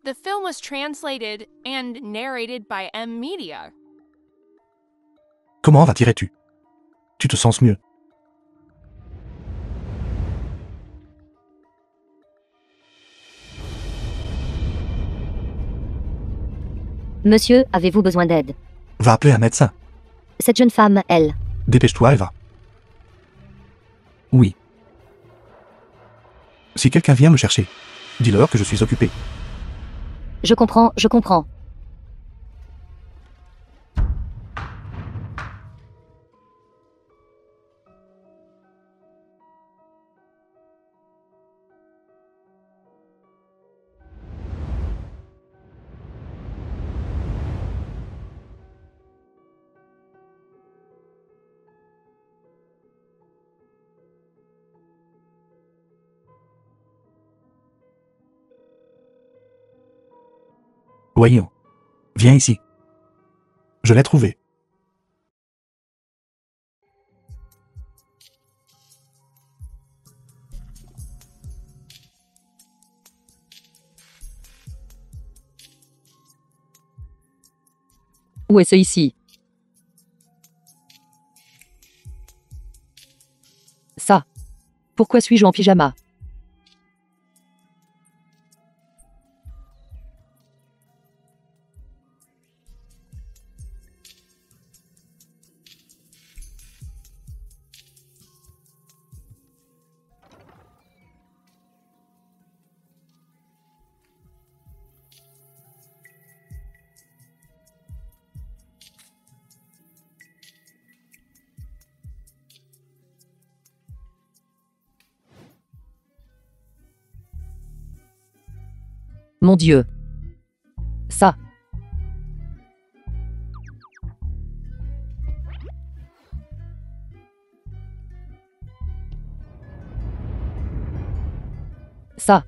The film was translated and narrated by M Media. Comment vas-tu? Tu te sens mieux? Monsieur, avez-vous besoin d'aide? Va appeler un médecin. Cette jeune femme, elle. Dépêche-toi et va. Oui. Si quelqu'un vient me chercher, dis-leur que je suis occupé. Je comprends, je comprends. Voyons. Viens ici. Je l'ai trouvé. Où est-ce ici? Ça. Pourquoi suis-je en pyjama? Mon Dieu. Ça. Ça.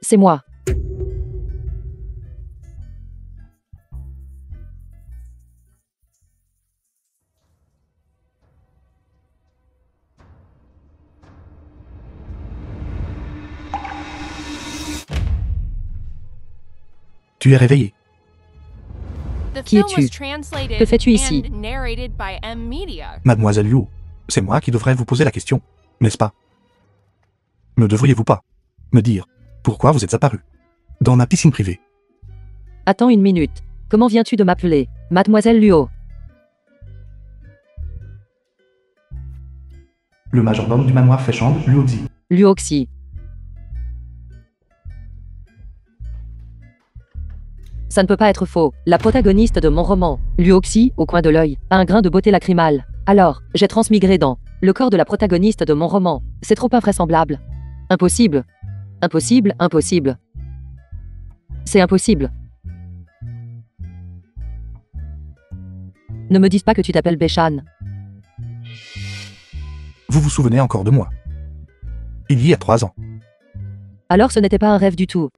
C'est moi. Tu es réveillé. The Qui film es-tu? was translated Que fais-tu ici? and narrated by M Media. Mademoiselle Liu, c'est moi qui devrais vous poser la question, n'est-ce pas? Ne devriez-vous pas me dire pourquoi vous êtes apparu dans ma piscine privée? Attends une minute. Comment viens-tu de m'appeler, Mademoiselle Luo? Le majordome du manoir Féchambre lui dit. Luoxi. Ça ne peut pas être faux. La protagoniste de mon roman, Luoxi, au coin de l'œil, a un grain de beauté lacrymale. Alors, j'ai transmigré dans le corps de la protagoniste de mon roman. C'est trop invraisemblable. Impossible. Impossible, impossible. C'est impossible. Ne me dis pas que tu t'appelles Béchan. Vous vous souvenez encore de moi? Il y a 3 ans. Alors ce n'était pas un rêve du tout.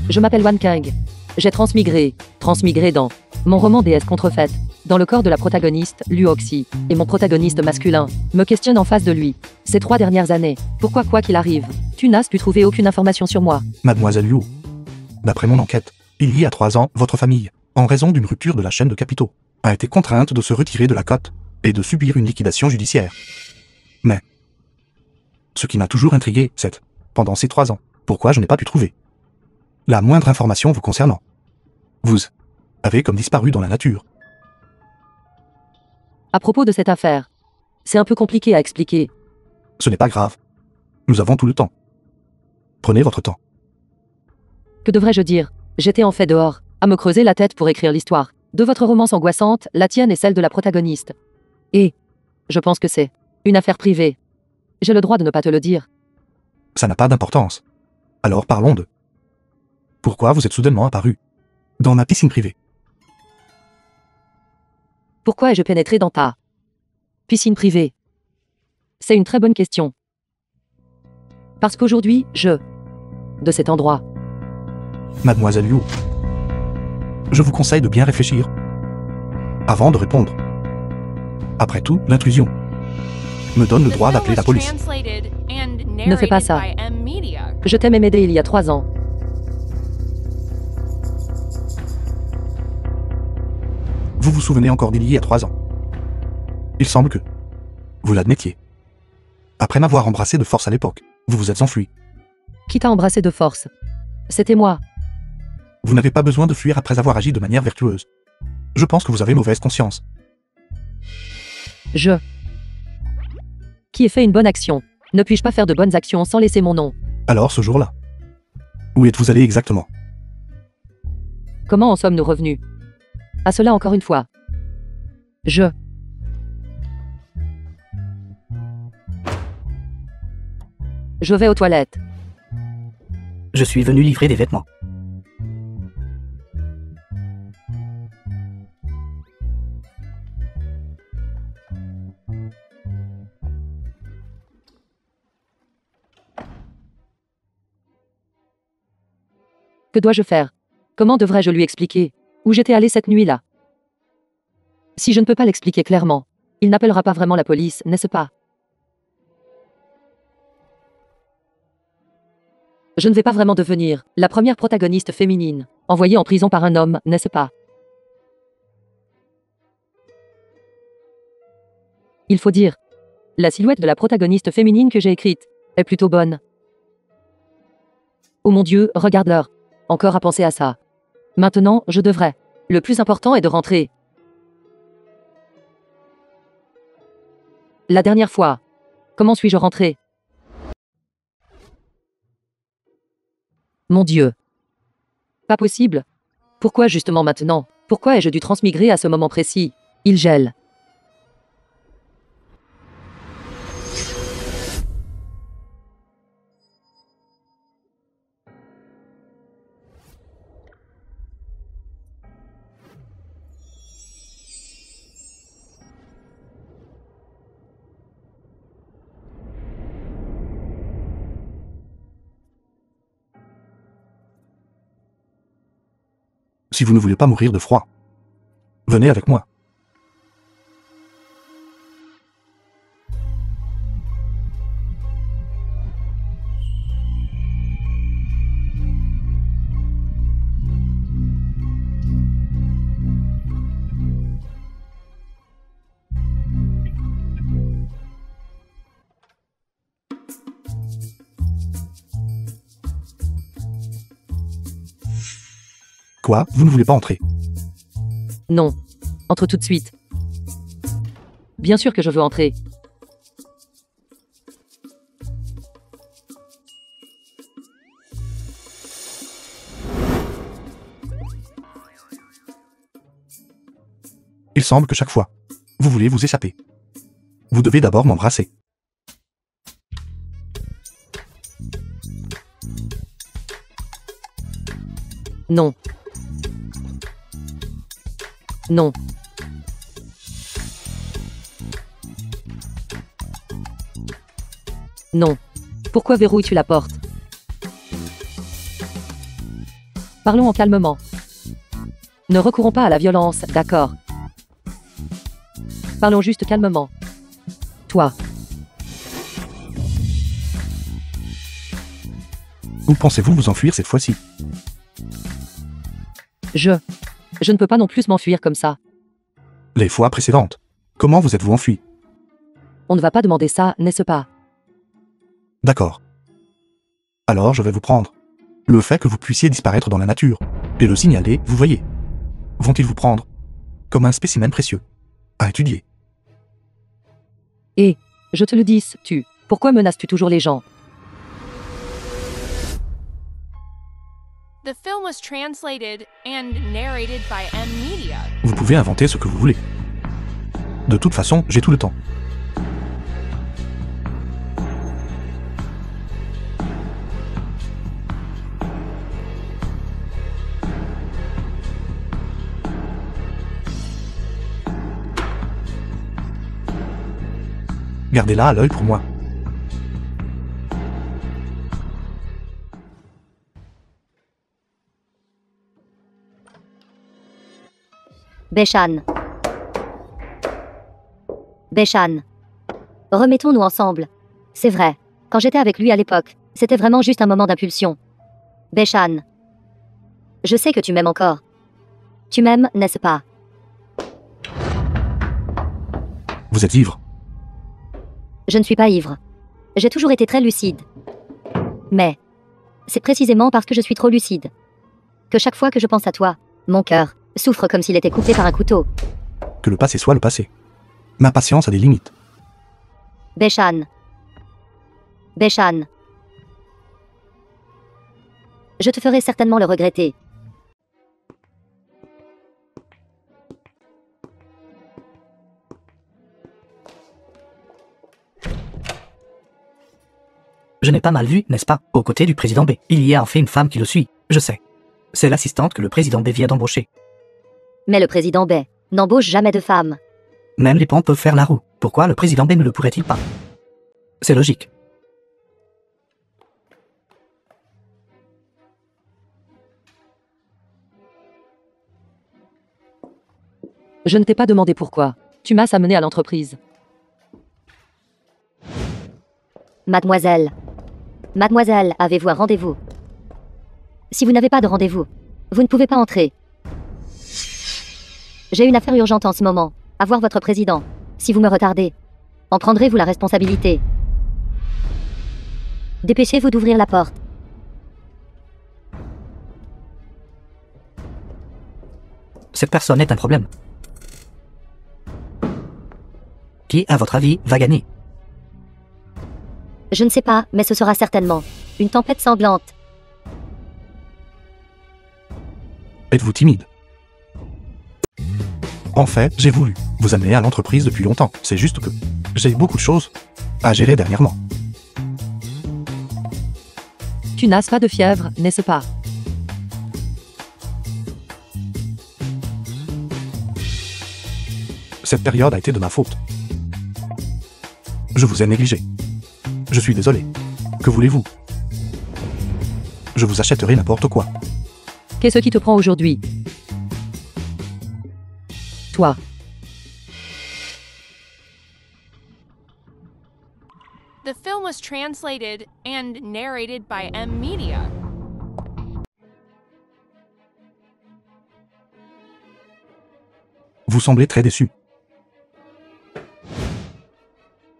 Je m'appelle Wan Kang. J'ai transmigré dans mon roman Déesse contrefaite, dans le corps de la protagoniste, Luoxi, et mon protagoniste masculin me questionne en face de lui. Ces 3 dernières années, pourquoi quoi qu'il arrive, tu n'as pu trouver aucune information sur moi? Mademoiselle Liu, d'après mon enquête, il y a 3 ans, votre famille, en raison d'une rupture de la chaîne de capitaux, a été contrainte de se retirer de la cote et de subir une liquidation judiciaire. Mais, ce qui m'a toujours intrigué, c'est, pendant ces 3 ans, pourquoi je n'ai pas pu trouver la moindre information vous concernant. Vous avez comme disparu dans la nature. À propos de cette affaire, c'est un peu compliqué à expliquer. Ce n'est pas grave. Nous avons tout le temps. Prenez votre temps. Que devrais-je dire? J'étais en fait dehors, à me creuser la tête pour écrire l'histoire de votre romance angoissante, la tienne et celle de la protagoniste. Et je pense que c'est une affaire privée. J'ai le droit de ne pas te le dire. Ça n'a pas d'importance. Alors parlons de... Pourquoi vous êtes soudainement apparu dans ma piscine privée? Pourquoi ai-je pénétré dans ta piscine privée? C'est une très bonne question. Parce qu'aujourd'hui, de cet endroit. Mademoiselle Liu, je vous conseille de bien réfléchir avant de répondre. Après tout, l'intrusion me donne le droit d'appeler la police. Ne fais pas ça. Je t'aimais m'aider il y a 3 ans. Vous vous souvenez encore d'il y a 3 ans. Il semble que vous l'admettiez. Après m'avoir embrassé de force à l'époque, vous vous êtes enfui. Qui t'a embrassé de force? C'était moi. Vous n'avez pas besoin de fuir après avoir agi de manière vertueuse. Je pense que vous avez mauvaise conscience. Qui ai fait une bonne action? Ne puis-je pas faire de bonnes actions sans laisser mon nom? Alors ce jour-là, où êtes-vous allé exactement? Comment en sommes-nous revenus? À cela encore une fois. Je vais aux toilettes. Je suis venu livrer des vêtements. Que dois-je faire? Comment devrais-je lui expliquer où j'étais allé cette nuit-là? Si je ne peux pas l'expliquer clairement, il n'appellera pas vraiment la police, n'est-ce pas? Je ne vais pas vraiment devenir la première protagoniste féminine, envoyée en prison par un homme, n'est-ce pas? Il faut dire, la silhouette de la protagoniste féminine que j'ai écrite est plutôt bonne. Oh mon Dieu, regarde-leur. Encore à penser à ça. Maintenant, je devrais. Le plus important est de rentrer. La dernière fois. Comment suis-je rentré? Mon Dieu. Pas possible. Pourquoi justement maintenant? Pourquoi ai-je dû transmigrer à ce moment précis? Il gèle. Si vous ne voulez pas mourir de froid, venez avec moi. Quoi? Vous ne voulez pas entrer? Non. Entre tout de suite. Bien sûr que je veux entrer. Il semble que chaque fois, vous voulez vous échapper. Vous devez d'abord m'embrasser. Non. Non. Non. Pourquoi verrouilles-tu la porte? Parlons calmement. Ne recourons pas à la violence, d'accord? Parlons juste calmement. Toi. Où pensez-vous vous enfuir cette fois-ci? Je ne peux pas non plus m'enfuir comme ça. Les fois précédentes, comment vous êtes-vous enfui? On ne va pas demander ça, n'est-ce pas? D'accord. Alors je vais vous prendre. Le fait que vous puissiez disparaître dans la nature et le signaler, vous voyez. Vont-ils vous prendre comme un spécimen précieux à étudier? Et, je te le dis, pourquoi menaces-tu toujours les gens? The film was translated and narrated by M Media. Vous pouvez inventer ce que vous voulez. De toute façon, j'ai tout le temps. Gardez-la à l'œil pour moi. Beshan. Beshan. Remettons-nous ensemble. C'est vrai. Quand j'étais avec lui à l'époque, c'était vraiment juste un moment d'impulsion. Beshan. Je sais que tu m'aimes encore. Tu m'aimes, n'est-ce pas? Vous êtes ivre. Je ne suis pas ivre. J'ai toujours été très lucide. Mais c'est précisément parce que je suis trop lucide que chaque fois que je pense à toi, mon cœur souffre comme s'il était coupé par un couteau. Que le passé soit le passé. Ma patience a des limites. Beshan. Beshan. Je te ferai certainement le regretter. Je n'ai pas mal vu, n'est-ce pas, aux côtés du président B. Il y a en fait une femme qui le suit, je sais. C'est l'assistante que le président B vient d'embaucher. Mais le président B n'embauche jamais de femmes. Même les ponts peuvent faire la roue. Pourquoi le président B ne le pourrait-il pas? C'est logique. Je ne t'ai pas demandé pourquoi. Tu m'as amené à l'entreprise. Mademoiselle. Mademoiselle, avez-vous un rendez-vous? Si vous n'avez pas de rendez-vous, vous ne pouvez pas entrer. J'ai une affaire urgente en ce moment, à voir votre président. Si vous me retardez, en prendrez-vous la responsabilité? Dépêchez-vous d'ouvrir la porte. Cette personne est un problème. Qui, à votre avis, va gagner? Je ne sais pas, mais ce sera certainement une tempête sanglante. Êtes-vous timide? En fait, j'ai voulu vous amener à l'entreprise depuis longtemps. C'est juste que j'ai beaucoup de choses à gérer dernièrement. Tu n'as pas de fièvre, n'est-ce pas? Cette période a été de ma faute. Je vous ai négligé. Je suis désolé. Que voulez-vous? Je vous achèterai n'importe quoi. Qu'est-ce qui te prend aujourd'hui? Toi. The film was translated and narrated by M Media. Vous semblez très déçu.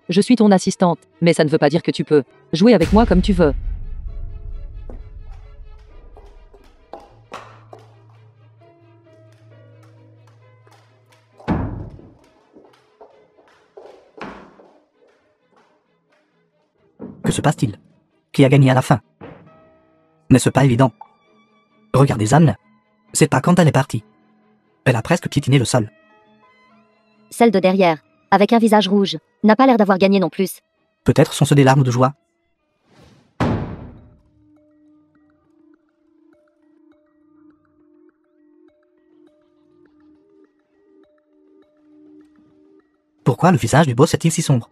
Je suis ton assistante, mais ça ne veut pas dire que tu peux jouer avec moi comme tu veux. Que se passe-t-il? Qui a gagné à la fin? N'est-ce pas évident? Regardez Zan. C'est pas quand elle est partie. Elle a presque piétiné le sol. Celle de derrière, avec un visage rouge, n'a pas l'air d'avoir gagné non plus. Peut-être sont-ce des larmes de joie? Pourquoi le visage du boss est-il si sombre?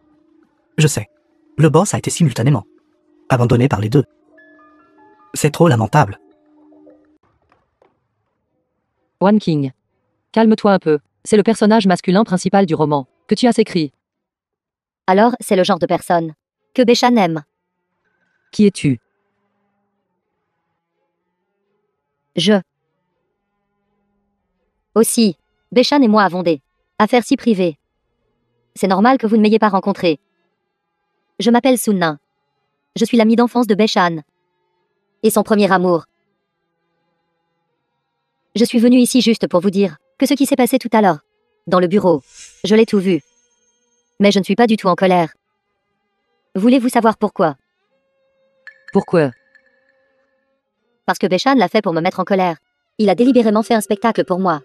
Je sais. Le boss a été simultanément abandonné par les deux. C'est trop lamentable. One King. Calme-toi un peu. C'est le personnage masculin principal du roman que tu as écrit. Alors, c'est le genre de personne que Beshan aime. Qui es-tu? Je. Aussi, Beshan et moi avons des affaires si privées. C'est normal que vous ne m'ayez pas rencontré. Je m'appelle Sunna. Je suis l'amie d'enfance de Beshan. Et son premier amour. Je suis venue ici juste pour vous dire que ce qui s'est passé tout à l'heure, dans le bureau, je l'ai tout vu. Mais je ne suis pas du tout en colère. Voulez-vous savoir pourquoi? Pourquoi? Parce que Beshan l'a fait pour me mettre en colère. Il a délibérément fait un spectacle pour moi.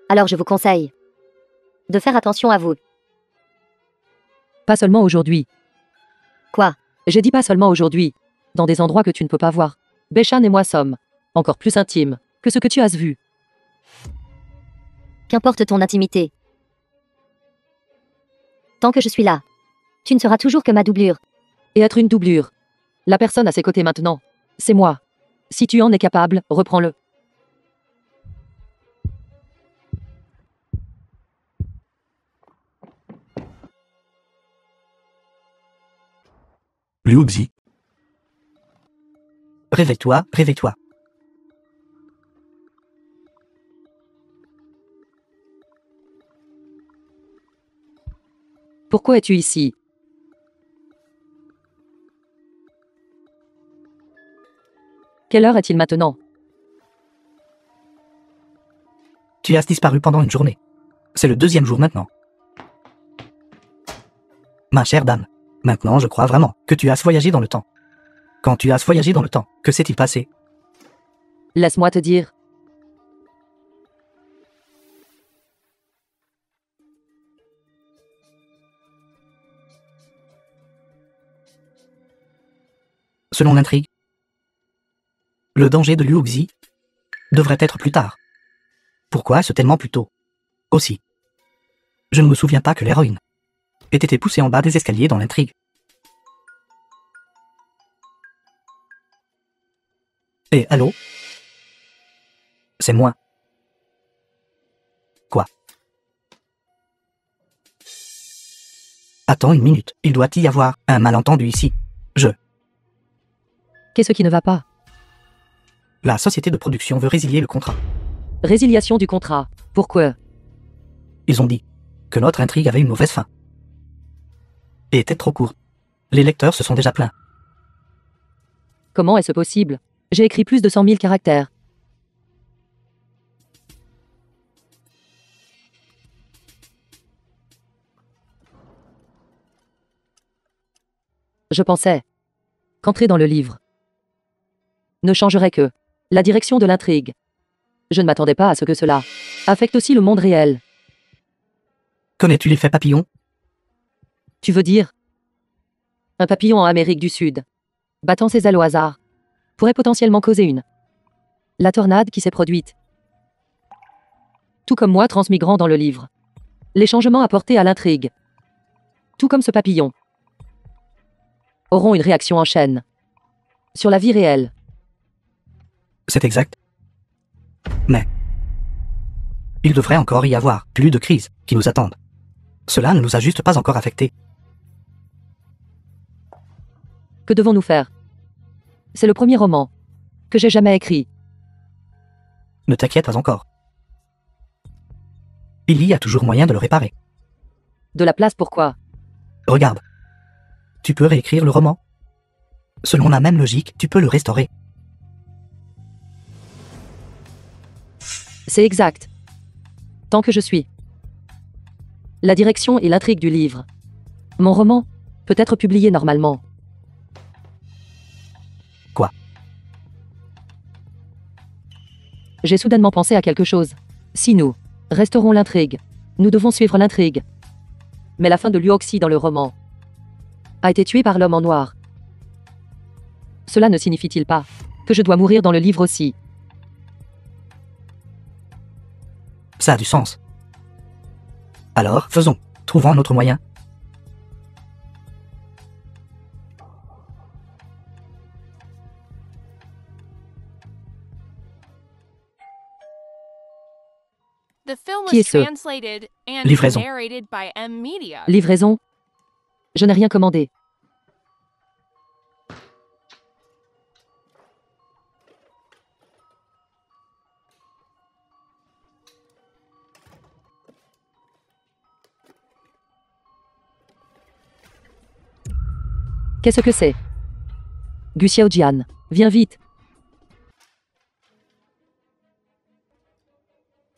Alors je vous conseille de faire attention à vous. Pas seulement aujourd'hui. Quoi? J'ai dit pas seulement aujourd'hui. Dans des endroits que tu ne peux pas voir. Beshan et moi sommes encore plus intimes que ce que tu as vu. Qu'importe ton intimité. Tant que je suis là, tu ne seras toujours que ma doublure. Et être une doublure. La personne à ses côtés maintenant, c'est moi. Si tu en es capable, reprends-le. Liu Xi, Réveille-toi, réveille-toi. Pourquoi es-tu ici? Quelle heure est-il maintenant? Tu as disparu pendant une journée. C'est le 2e jour maintenant. Ma chère dame, maintenant je crois vraiment que tu as voyagé dans le temps. Quand tu as voyagé dans le temps, que s'est-il passé? Laisse-moi te dire. Selon l'intrigue, le danger de Luoxi devrait être plus tard. Pourquoi est-ce tellement plus tôt? Aussi, je ne me souviens pas que l'héroïne ait été poussée en bas des escaliers dans l'intrigue. Et allô? C'est moi. Quoi? Attends une minute, il doit y avoir un malentendu ici. Qu'est-ce qui ne va pas? La société de production veut résilier le contrat. Résiliation du contrat. Pourquoi? Ils ont dit que notre intrigue avait une mauvaise fin. Et était trop courte. Les lecteurs se sont déjà plaints. Comment est-ce possible? J'ai écrit plus de 100 000 caractères. Je pensais qu'entrer dans le livre ne changerait que la direction de l'intrigue. Je ne m'attendais pas à ce que cela affecte aussi le monde réel. Connais-tu l'effet papillon? Tu veux dire? Un papillon en Amérique du Sud, battant ses ailes au hasard, pourrait potentiellement causer la tornade qui s'est produite. Tout comme moi transmigrant dans le livre. Les changements apportés à l'intrigue, tout comme ce papillon, auront une réaction en chaîne sur la vie réelle. C'est exact. Mais il devrait encore y avoir plus de crises qui nous attendent. Cela ne nous a juste pas encore affectés. Que devons-nous faire? C'est le premier roman que j'ai jamais écrit. Ne t'inquiète pas encore. Il y a toujours moyen de le réparer. De la place pourquoi? Regarde. Tu peux réécrire le roman. Selon la même logique, tu peux le restaurer. C'est exact. Tant que je suis la direction et l'intrigue du livre, mon roman peut être publié normalement. Quoi? J'ai soudainement pensé à quelque chose. Si nous restaurons l'intrigue, nous devons suivre l'intrigue. Mais la fin de Luoxi dans le roman a été tué par l'homme en noir. Cela ne signifie-t-il pas que je dois mourir dans le livre aussi? Ça a du sens. Alors, faisons. Trouvons un autre moyen. The film Qui was est ce? translated and Livraison. narrated by M Media. Livraison? Je n'ai rien commandé. Qu'est-ce que c'est? Gu Xiaojian, viens vite.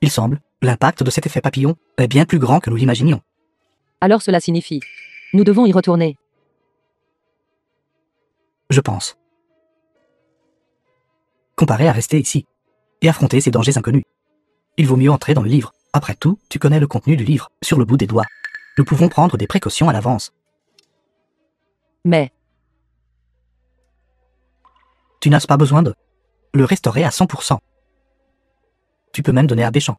Il semble, l'impact de cet effet papillon est bien plus grand que nous l'imaginions. Alors cela signifie. Nous devons y retourner. Je pense. Comparé à rester ici et affronter ces dangers inconnus, il vaut mieux entrer dans le livre. Après tout, tu connais le contenu du livre sur le bout des doigts. Nous pouvons prendre des précautions à l'avance. Mais Tu n'as pas besoin de le restaurer à 100%. Tu peux même donner à Deschamps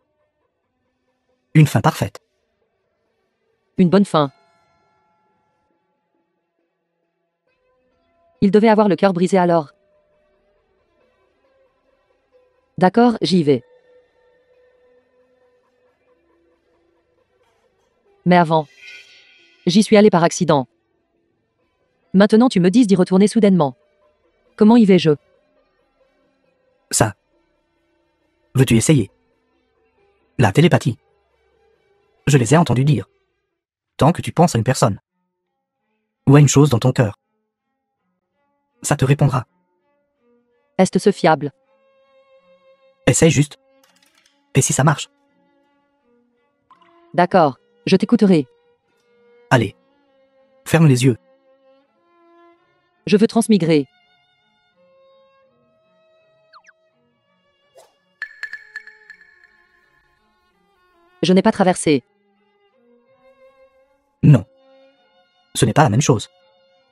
une fin parfaite. une bonne fin. Il devait avoir le cœur brisé alors. D'accord, j'y vais. Mais avant, j'y suis allé par accident. Maintenant tu me dis d'y retourner soudainement. Comment y vais-je? Ça. Veux-tu essayer? La télépathie. Je les ai entendus dire tant que tu penses à une personne ou à une chose dans ton cœur. Ça te répondra. Est-ce fiable? Essaye juste. Et si ça marche, D'accord, je t'écouterai. allez. Ferme les yeux. Je veux transmigrer. Je n'ai pas traversé. Non. Ce n'est pas la même chose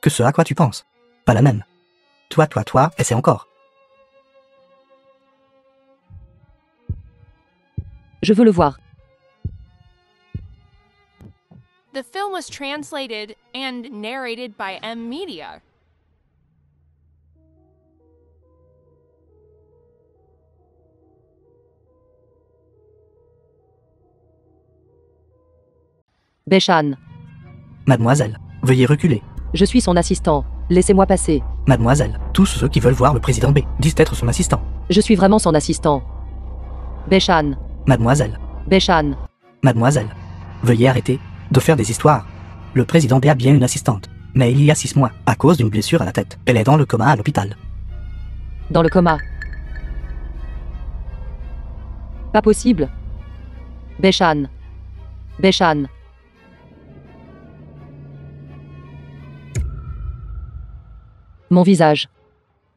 que ce à quoi tu penses. Pas la même. Toi, essaie encore. Je veux le voir. The film was translated and narrated by M Media. Beshan, Mademoiselle, veuillez reculer. je suis son assistant. Laissez-moi passer. Mademoiselle, tous ceux qui veulent voir le président B disent être son assistant. Je suis vraiment son assistant. Beshan, Mademoiselle, Beshan, mademoiselle, veuillez arrêter de faire des histoires. Le président B a bien une assistante, mais il y a 6 mois, à cause d'une blessure à la tête. Elle est dans le coma à l'hôpital. dans le coma. Pas possible. Beshan. Beshan. Mon visage.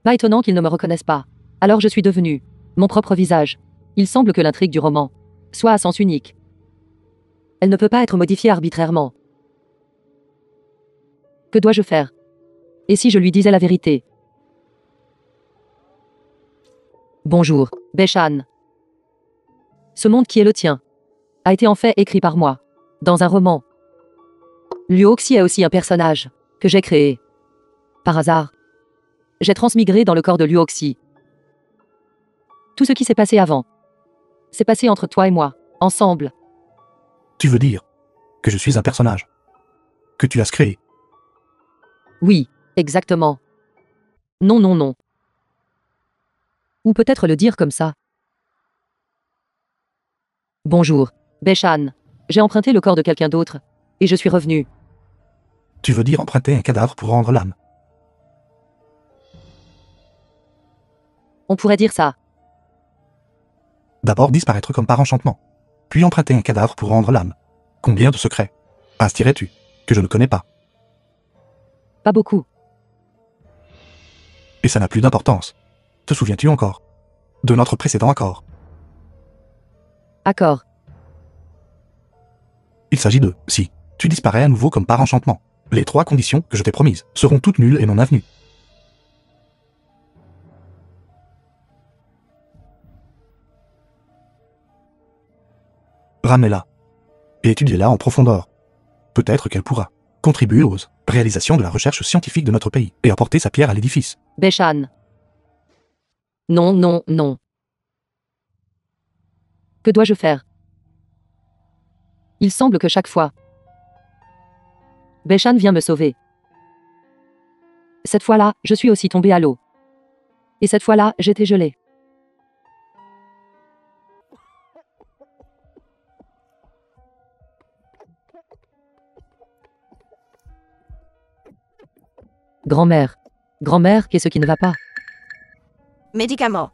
Pas étonnant qu'ils ne me reconnaissent pas. Alors je suis devenu mon propre visage. Il semble que l'intrigue du roman soit à sens unique. Elle ne peut pas être modifiée arbitrairement. Que dois-je faire? Et si je lui disais la vérité? Bonjour, Beshan. Ce monde qui est le tien a été en fait écrit par moi, dans un roman. Luoxi est aussi un personnage que j'ai créé. Par hasard, j'ai transmigré dans le corps de Luoxi. Tout ce qui s'est passé avant s'est passé entre toi et moi, ensemble. Tu veux dire que je suis un personnage que tu as créé? Oui, exactement. Non, non, non. Ou peut-être le dire comme ça. Bonjour, Beshan. J'ai emprunté le corps de quelqu'un d'autre, et je suis revenu. Tu veux dire emprunter un cadavre pour rendre l'âme? On pourrait dire ça. D'abord disparaître comme par enchantement, puis emprunter un cadavre pour rendre l'âme. Combien de secrets inspirais-tu que je ne connais pas? Pas beaucoup. Et ça n'a plus d'importance. Te souviens-tu encore de notre précédent accord? Accord. Il s'agit de si tu disparais à nouveau comme par enchantement. Les 3 conditions que je t'ai promises seront toutes nulles et non avenues. Ramenez-la et étudiez-la en profondeur. Peut-être qu'elle pourra contribuer aux réalisations de la recherche scientifique de notre pays et apporter sa pierre à l'édifice. Beshan. Non, non, non. Que dois-je faire? Il semble que chaque fois, Beshan vient me sauver. Cette fois-là, je suis aussi tombé à l'eau. Et cette fois-là, j'étais gelé. Grand-mère. Grand-mère, qu'est-ce qui ne va pas? Médicaments.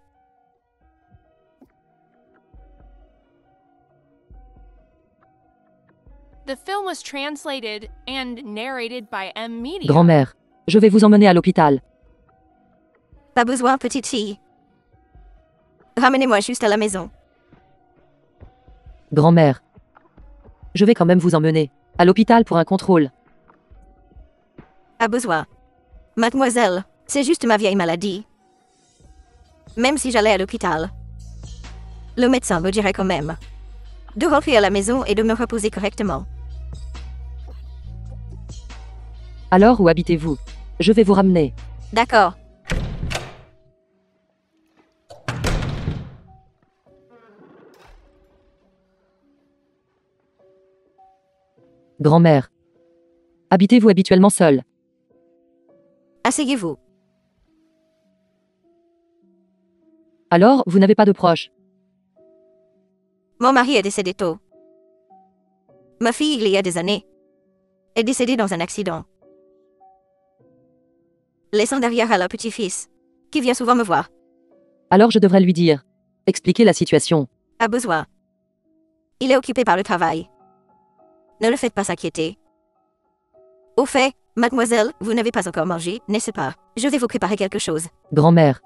The film was translated and narrated by M Media. Grand-mère, je vais vous emmener à l'hôpital. Pas besoin, petite fille. Ramenez-moi juste à la maison. Grand-mère. Je vais quand même vous emmener à l'hôpital pour un contrôle. Pas besoin. Mademoiselle, c'est juste ma vieille maladie. Même si j'allais à l'hôpital, le médecin me dirait quand même de rentrer à la maison et de me reposer correctement. Alors où habitez-vous? Je vais vous ramener. D'accord. Grand-mère. Habitez-vous habituellement seul? Asseyez-vous. Alors, vous n'avez pas de proches? Mon mari est décédé tôt. Ma fille, il y a des années, est décédé dans un accident, laissant derrière elle un petit-fils, qui vient souvent me voir. Alors je devrais lui dire. Expliquer la situation. A besoin. Il est occupé par le travail. Ne le faites pas s'inquiéter. Au fait, mademoiselle, vous n'avez pas encore mangé, n'est-ce pas? Je vais vous préparer quelque chose. Grand-mère.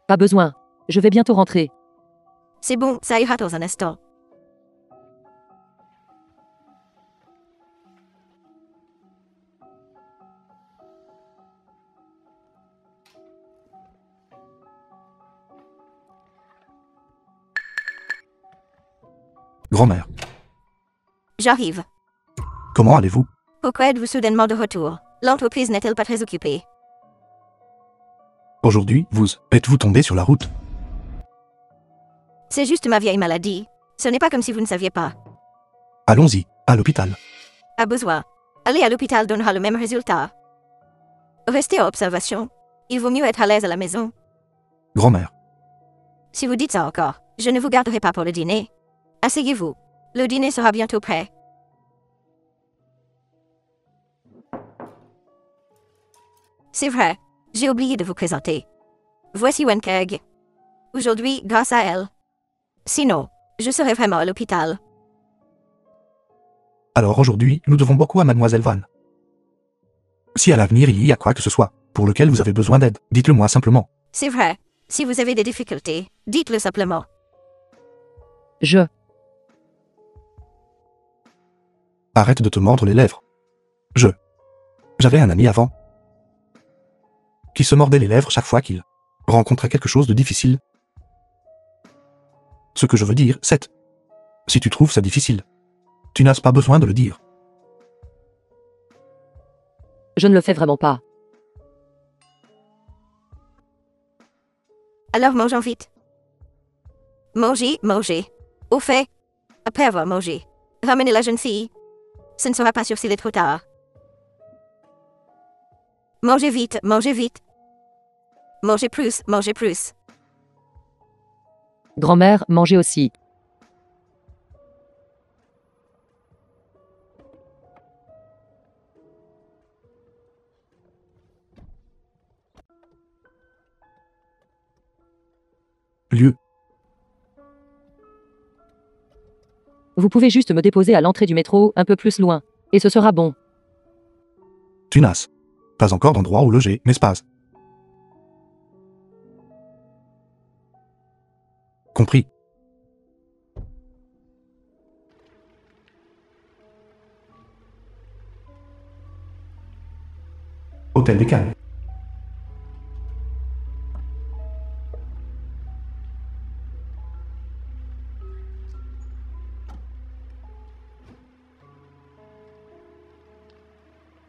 Pas besoin. Je vais bientôt rentrer. C'est bon, ça ira dans un instant. Grand-mère, J'arrive. comment allez-vous? Pourquoi êtes-vous soudainement de retour? L'entreprise n'est-elle pas très occupée? Aujourd'hui, êtes-vous tombé sur la route? C'est juste ma vieille maladie. Ce n'est pas comme si vous ne saviez pas. Allons-y, à l'hôpital. A besoin. Aller à l'hôpital donnera le même résultat. Restez en observation. Il vaut mieux être à l'aise à la maison. Grand-mère, Si vous dites ça encore, je ne vous garderai pas pour le dîner. Asseyez-vous. Le dîner sera bientôt prêt. C'est vrai. J'ai oublié de vous présenter. Voici Wenkeg. Aujourd'hui, grâce à elle. Sinon, je serais vraiment à l'hôpital. alors aujourd'hui, nous devons beaucoup à Mademoiselle Van. Si à l'avenir il y a quoi que ce soit, pour lequel vous avez besoin d'aide, dites-le moi simplement. C'est vrai. Si vous avez des difficultés, dites-le simplement. Arrête de te mordre les lèvres. J'avais un ami avant qui se mordait les lèvres chaque fois qu'il rencontrait quelque chose de difficile. Ce que je veux dire, c'est, si tu trouves ça difficile, tu n'as pas besoin de le dire. Je ne le fais vraiment pas. Alors mangeons vite. Mangez, mangez. Au fait, après avoir mangé, ramenez la jeune fille. Ce ne sera pas sûr s'il est trop tard. Mangez vite, mangez vite. Mangez plus, mangez plus. Grand-mère, mangez aussi. Lieu, Vous pouvez juste me déposer à l'entrée du métro, un peu plus loin. Et ce sera bon. tu n'as pas encore d'endroit où loger, n'est-ce pas? Compris. Hôtel des Cannes.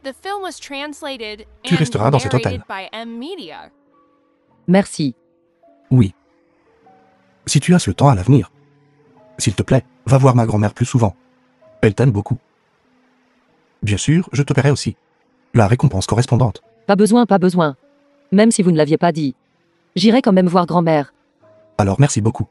The film was translated Tu and resteras dans cet hôtel. narrated by M Media. Merci. Oui. Si tu as le temps à l'avenir, s'il te plaît, va voir ma grand-mère plus souvent. Elle t'aime beaucoup. Bien sûr, je te paierai aussi la récompense correspondante. Pas besoin, pas besoin. Même si vous ne l'aviez pas dit. J'irai quand même voir grand-mère. Alors merci beaucoup.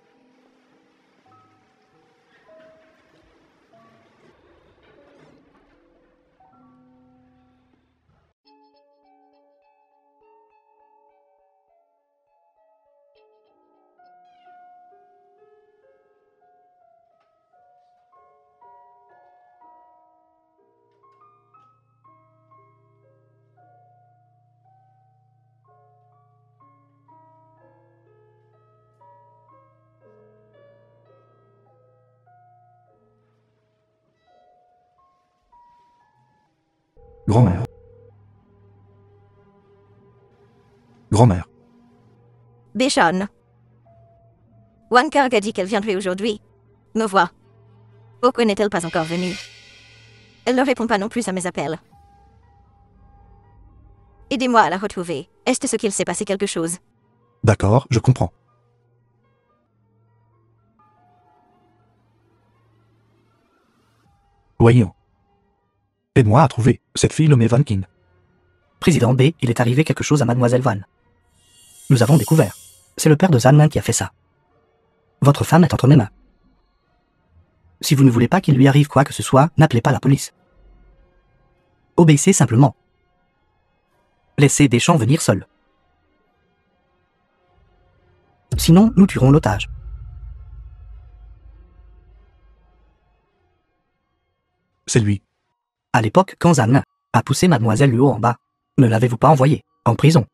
Grand-mère. Grand-mère. Béchonne. Wankang a dit qu'elle viendrait aujourd'hui. Me voit. Pourquoi n'est-elle pas encore venue? Elle ne répond pas non plus à mes appels. Aidez-moi à la retrouver. Est-ce ce qu'il s'est passé quelque chose? D'accord, je comprends. Voyons. Aide-moi à trouver cette fille nommée Vankin. Président B, il est arrivé quelque chose à Mademoiselle Van. Nous avons découvert. C'est le père de Zanmin qui a fait ça. Votre femme est entre mes mains. Si vous ne voulez pas qu'il lui arrive quoi que ce soit, n'appelez pas la police. Obéissez simplement. Laissez Deschamps venir seul. Sinon, nous tuerons l'otage. C'est lui. À l'époque, quand Zan a poussé Mademoiselle Luo en bas, ne l'avez-vous pas envoyé en prison?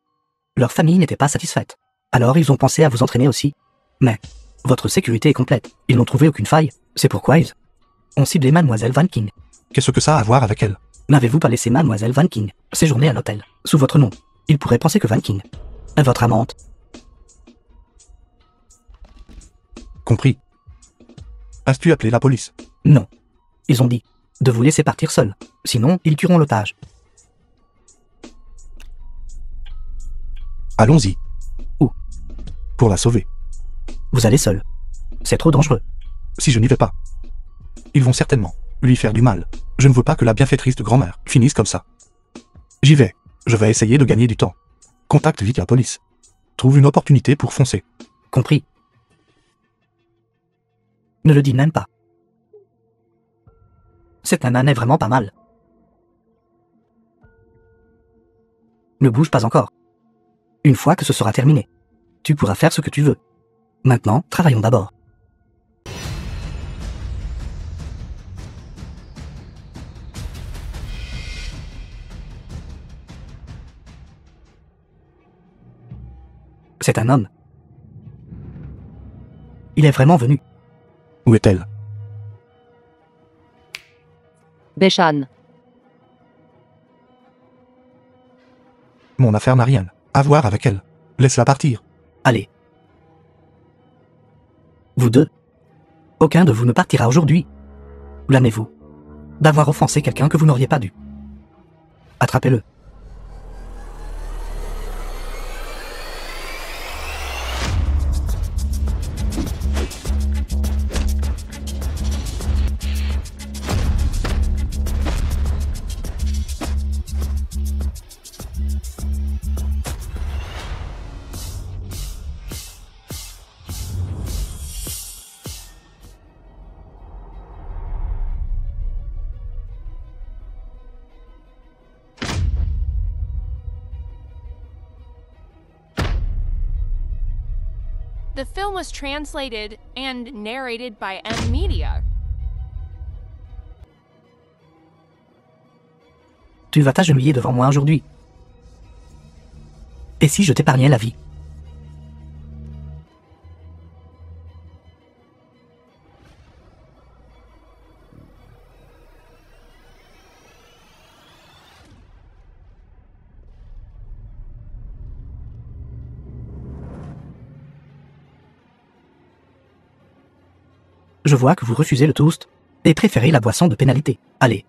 Leur famille n'était pas satisfaite. Alors ils ont pensé à vous entraîner aussi. Mais votre sécurité est complète. Ils n'ont trouvé aucune faille. C'est pourquoi ils ont ciblé Mademoiselle Van King. Qu'est-ce que ça a à voir avec elle? N'avez-vous pas laissé Mademoiselle Van King séjourner à l'hôtel sous votre nom? Ils pourraient penser que Van King est votre amante. Compris. As-tu appelé la police? Non. Ils ont dit de vous laisser partir seul. Sinon, ils tueront l'otage. Allons-y. Où? Pour la sauver. Vous allez seul. C'est trop dangereux. Si je n'y vais pas, ils vont certainement lui faire du mal. Je ne veux pas que la bienfaitrice de grand-mère finisse comme ça. J'y vais. Je vais essayer de gagner du temps. Contacte vite la police. Trouve une opportunité pour foncer. Compris. Ne le dis même pas. Cette nana est vraiment pas mal. Ne bouge pas encore. Une fois que ce sera terminé, tu pourras faire ce que tu veux. Maintenant, travaillons d'abord. C'est un homme. Il est vraiment venu. Où est-elle? Beshan. Mon affaire n'a rien à voir avec elle. Laisse-la partir. Allez. Vous deux. Aucun de vous ne partira aujourd'hui. Blâmez-vous d'avoir offensé quelqu'un que vous n'auriez pas dû. Attrapez-le. The film was translated and narrated by M Media. Tu vas t'agenouiller devant moi aujourd'hui. Et si je t'épargnais la vie? Je vois que vous refusez le toast et préférez la boisson de pénalité. Allez.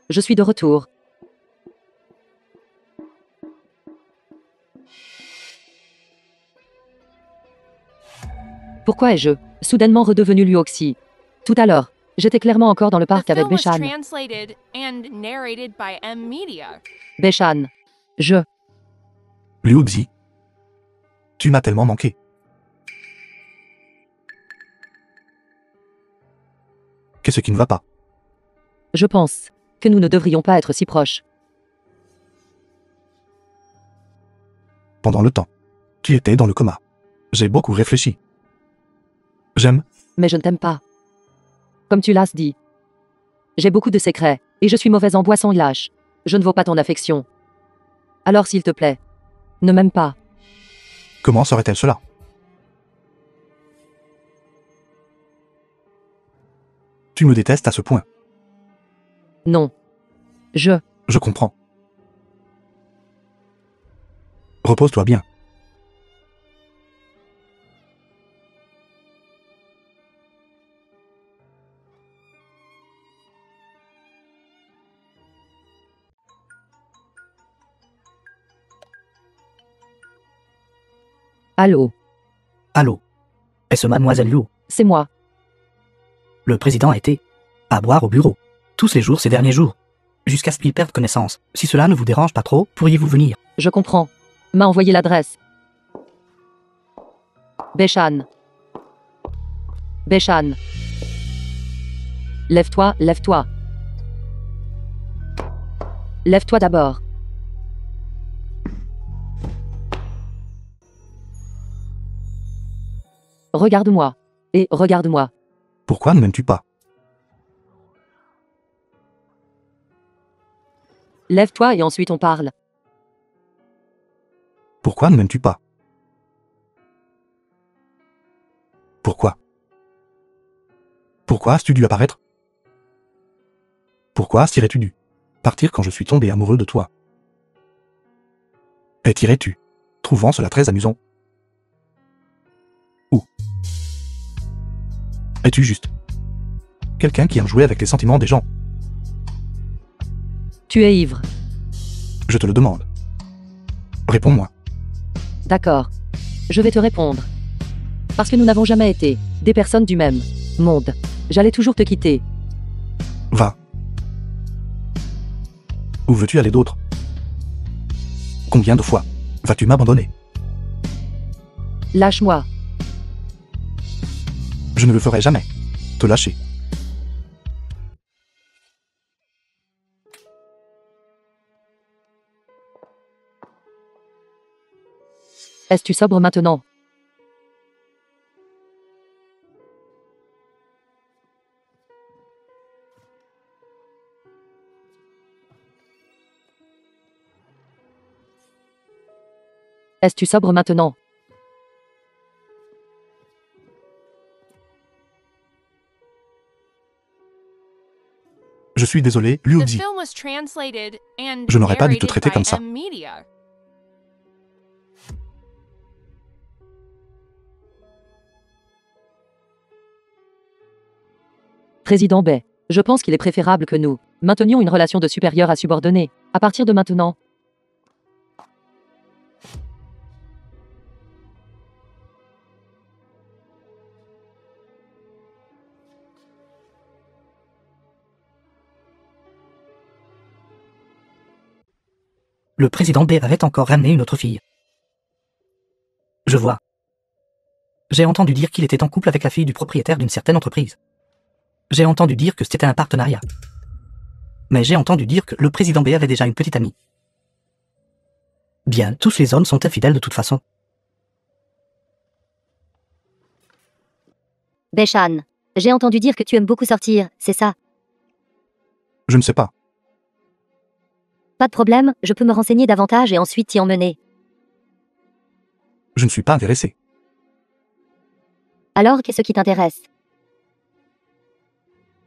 Je suis de retour. Pourquoi ai-je soudainement redevenu Luoxi? Tout à l'heure, j'étais clairement encore dans le The parc avec film was Beshan. translated and narrated by M Media. Beshan. Je. Liu Xi. Tu m'as tellement manqué. Qu'est-ce qui ne va pas? Je pense que nous ne devrions pas être si proches. Pendant le temps, tu étais dans le coma. J'ai beaucoup réfléchi. J'aime, Mais je ne t'aime pas. Comme tu l'as dit. J'ai beaucoup de secrets, et je suis mauvaise en boisson lâche. Je ne vaux pas ton affection. Alors s'il te plaît, ne m'aime pas. comment serait-elle cela? Tu me détestes à ce point. Non. Je. Je comprends. Repose-toi bien. Allô, Allô? Est-ce mademoiselle Liu? c'est moi. Le président a été à boire au bureau tous les jours ces derniers jours, jusqu'à ce qu'il perde connaissance. Si cela ne vous dérange pas trop, pourriez-vous venir? Je comprends. M'a envoyé l'adresse. Beshan. Beshan. Lève-toi, lève-toi. Lève-toi d'abord. Regarde-moi. Et regarde-moi. Pourquoi ne m'aimes-tu pas? Lève-toi et ensuite on parle. Pourquoi ne m'aimes-tu pas? Pourquoi? Pourquoi as-tu dû apparaître? Pourquoi serais-tu dû partir quand je suis tombé amoureux de toi? Et tirais-tu, trouvant cela très amusant? Ou es-tu juste quelqu'un qui aime jouer avec les sentiments des gens? Tu es ivre. Je te le demande. Réponds-moi. D'accord. Je vais te répondre. Parce que nous n'avons jamais été des personnes du même monde. J'allais toujours te quitter. Va. Où veux-tu aller d'autre? Combien de fois vas-tu m'abandonner? Lâche-moi. Je ne le ferai jamais. Te lâcher. Es-tu sobre maintenant? Es-tu sobre maintenant? Je suis désolé, The Liu Xi. film was translated and Je n'aurais pas dû te narrated traiter by comme ça. M-Media. Président Bay, je pense qu'il est préférable que nous maintenions une relation de supérieur à subordonné. À partir de maintenant. Le président B avait encore ramené une autre fille. Je vois. J'ai entendu dire qu'il était en couple avec la fille du propriétaire d'une certaine entreprise. J'ai entendu dire que c'était un partenariat. Mais j'ai entendu dire que le président B avait déjà une petite amie. Bien, tous les hommes sont infidèles de toute façon. Beshan, j'ai entendu dire que tu aimes beaucoup sortir, c'est ça? Je ne sais pas. Pas de problème, je peux me renseigner davantage et ensuite t'y emmener. Je ne suis pas intéressé. Alors, qu'est-ce qui t'intéresse?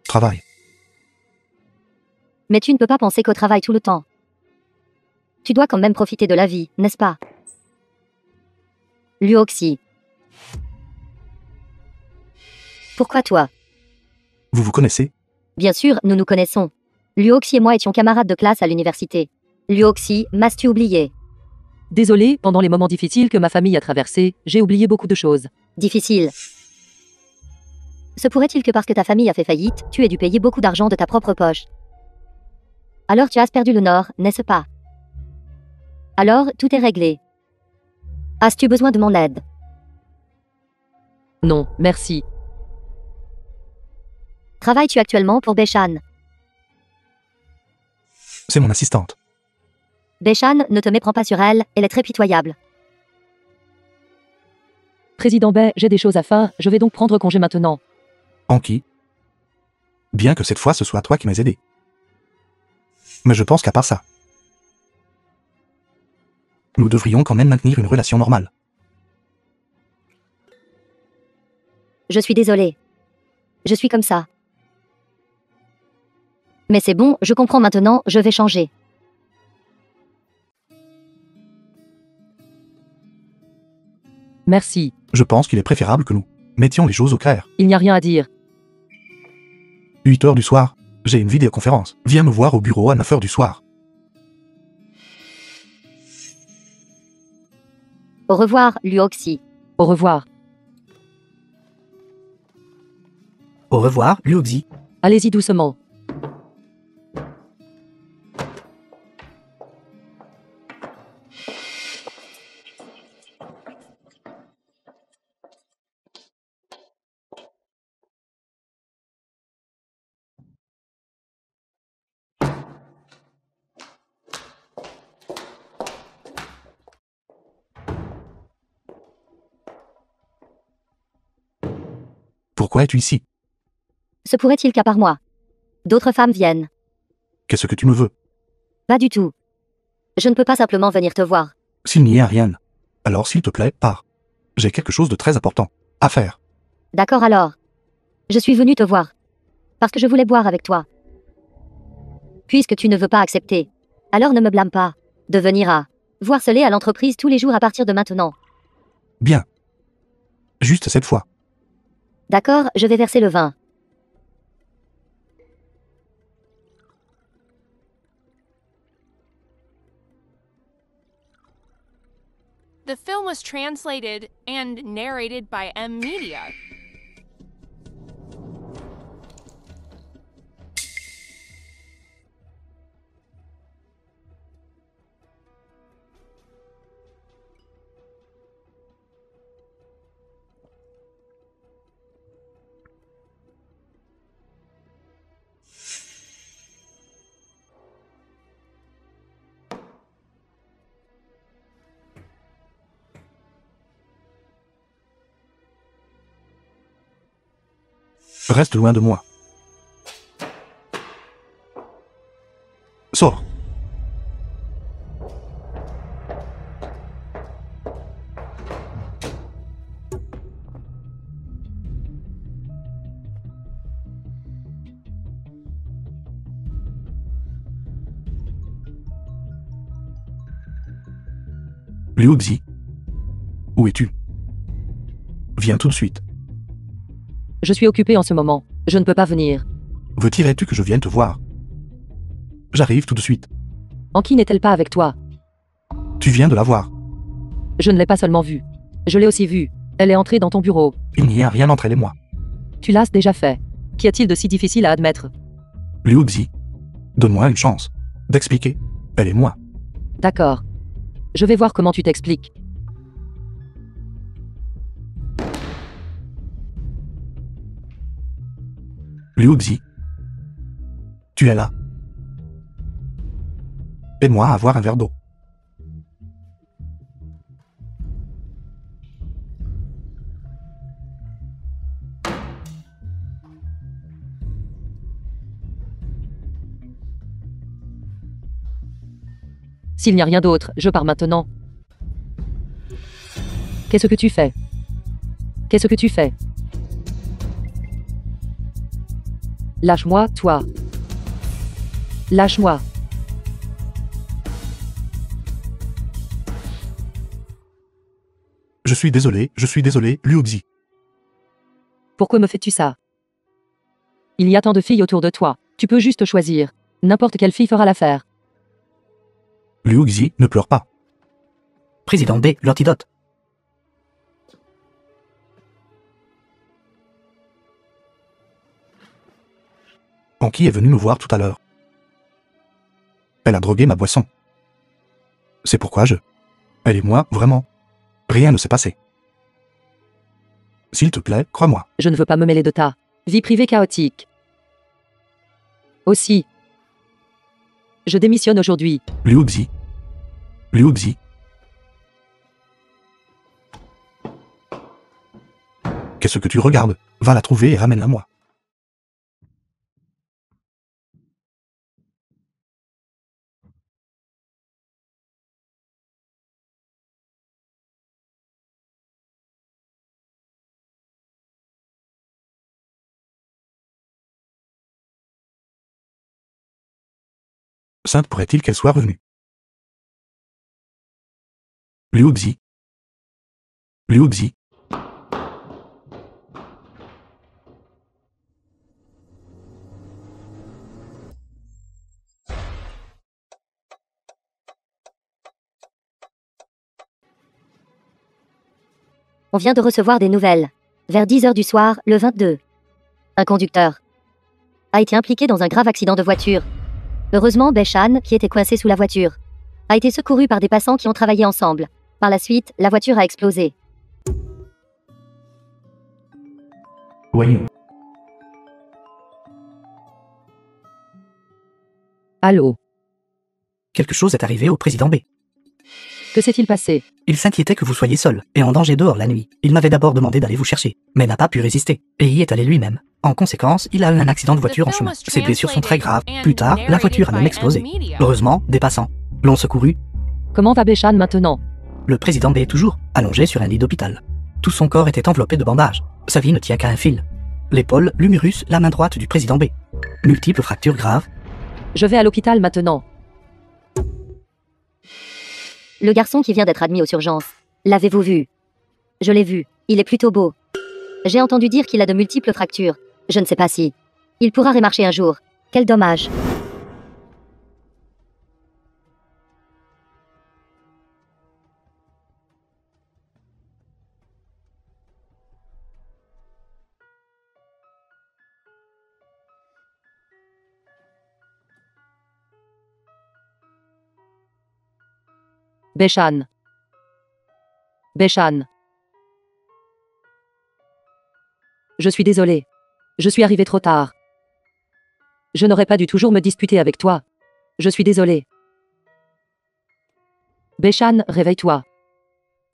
Travail. Mais tu ne peux pas penser qu'au travail tout le temps. Tu dois quand même profiter de la vie, n'est-ce pas? Luoxi. Pourquoi toi? Vous vous connaissez? Bien sûr, nous nous connaissons. Luoxi et moi étions camarades de classe à l'université. Luoxi, m'as-tu oublié? Désolé, pendant les moments difficiles que ma famille a traversés, j'ai oublié beaucoup de choses. Difficile. Se pourrait-il que parce que ta famille a fait faillite, tu aies dû payer beaucoup d'argent de ta propre poche? Alors tu as perdu le nord, n'est-ce pas? Alors, tout est réglé. As-tu besoin de mon aide? Non, merci. Travailles-tu actuellement pour Beshan? C'est mon assistante. Beshan, ne te méprends pas sur elle, elle est très pitoyable. Président Bay, j'ai des choses à faire, je vais donc prendre congé maintenant. Anki. Bien que cette fois ce soit toi qui m'aies aidé. Mais je pense qu'à part ça, nous devrions quand même maintenir une relation normale. Je suis désolée. Je suis comme ça. Mais c'est bon, je comprends maintenant, je vais changer. Merci. Je pense qu'il est préférable que nous mettions les choses au clair. Il n'y a rien à dire. 8 heures du soir, j'ai une vidéoconférence. Viens me voir au bureau à 9 heures du soir. Au revoir, Luoxi. Au revoir. Au revoir, Luoxi. Allez-y doucement. Pourquoi es-tu ici? Se pourrait-il qu'à part moi, d'autres femmes viennent? Qu'est-ce que tu me veux? Pas du tout. Je ne peux pas simplement venir te voir. S'il n'y a rien, alors s'il te plaît, pars. J'ai quelque chose de très important à faire. D'accord alors. Je suis venue te voir. Parce que je voulais boire avec toi. Puisque tu ne veux pas accepter, alors ne me blâme pas de venir à voir Soleil à l'entreprise tous les jours à partir de maintenant. Bien. Juste cette fois. D'accord, je vais verser le vin. The film was translated and narrated by M Media. Reste loin de moi. Sors. Liuxi, où es-tu? Viens tout de suite. Je suis occupé en ce moment. Je ne peux pas venir. Veux-tu que je vienne te voir? J'arrive tout de suite. Anki n'est-elle pas avec toi? Tu viens de la voir. Je ne l'ai pas seulement vue. Je l'ai aussi vue. Elle est entrée dans ton bureau. Il n'y a rien entre elle et moi. Tu l'as déjà fait. Qu'y a-t-il de si difficile à admettre? Liuxi, donne-moi une chance d'expliquer. Elle et moi. D'accord. Je vais voir comment tu t'expliques. Liuxi, tu es là. Aide-moi à avoir un verre d'eau. S'il n'y a rien d'autre, je pars maintenant. Qu'est-ce que tu fais? Qu'est-ce que tu fais? Lâche-moi, toi. Lâche-moi. Je suis désolé, Liuxi. Pourquoi me fais-tu ça? Il y a tant de filles autour de toi. Tu peux juste choisir. N'importe quelle fille fera l'affaire. Liuxi, ne pleure pas. Président B, l'antidote. Anki est venue me voir tout à l'heure. Elle a drogué ma boisson. C'est pourquoi Elle et moi, vraiment. Rien ne s'est passé. S'il te plaît, crois-moi. Je ne veux pas me mêler de ta vie privée chaotique. Aussi. Je démissionne aujourd'hui. Liuxi. Liuxi. Qu'est-ce que tu regardes? Va la trouver et ramène-la moi. Sainte pourrait-il qu'elle soit revenue? Liuxi. Liuxi. On vient de recevoir des nouvelles. Vers 10 heures du soir, le 22. Un conducteur a été impliqué dans un grave accident de voiture. Heureusement, Beshan, qui était coincé sous la voiture, a été secouru par des passants qui ont travaillé ensemble. Par la suite, la voiture a explosé. Voyons. Allô? Quelque chose est arrivé au président B. Que s'est-il passé? Il s'inquiétait que vous soyez seul et en danger dehors la nuit. Il m'avait d'abord demandé d'aller vous chercher, mais n'a pas pu résister, et y est allé lui-même. En conséquence, il a eu un accident de voiture en chemin. Ses blessures sont très graves. Plus tard, la voiture a même explosé. Heureusement, des passants l'ont secouru. Comment va Beshan maintenant? Le président B est toujours allongé sur un lit d'hôpital. Tout son corps était enveloppé de bandages. Sa vie ne tient qu'à un fil. L'épaule, l'humérus, la main droite du président B. Multiples fractures graves. Je vais à l'hôpital maintenant. Le garçon qui vient d'être admis aux urgences. L'avez-vous vu? Je l'ai vu. Il est plutôt beau. J'ai entendu dire qu'il a de multiples fractures. Je ne sais pas si il pourra remarcher un jour. Quel dommage. Beshan. Beshan. Je suis désolé. Je suis arrivé trop tard. Je n'aurais pas dû toujours me disputer avec toi. Je suis désolé. Beshan, réveille-toi.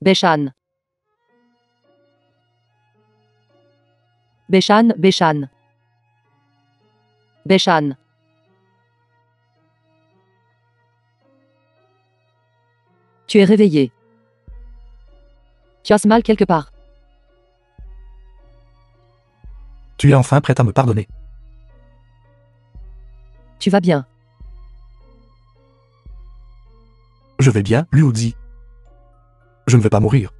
Beshan. Beshan, Beshan. Beshan. Tu es réveillé. Tu as mal quelque part. Tu es enfin prête à me pardonner. Tu vas bien. Je vais bien, Liu Zi. Je ne vais pas mourir.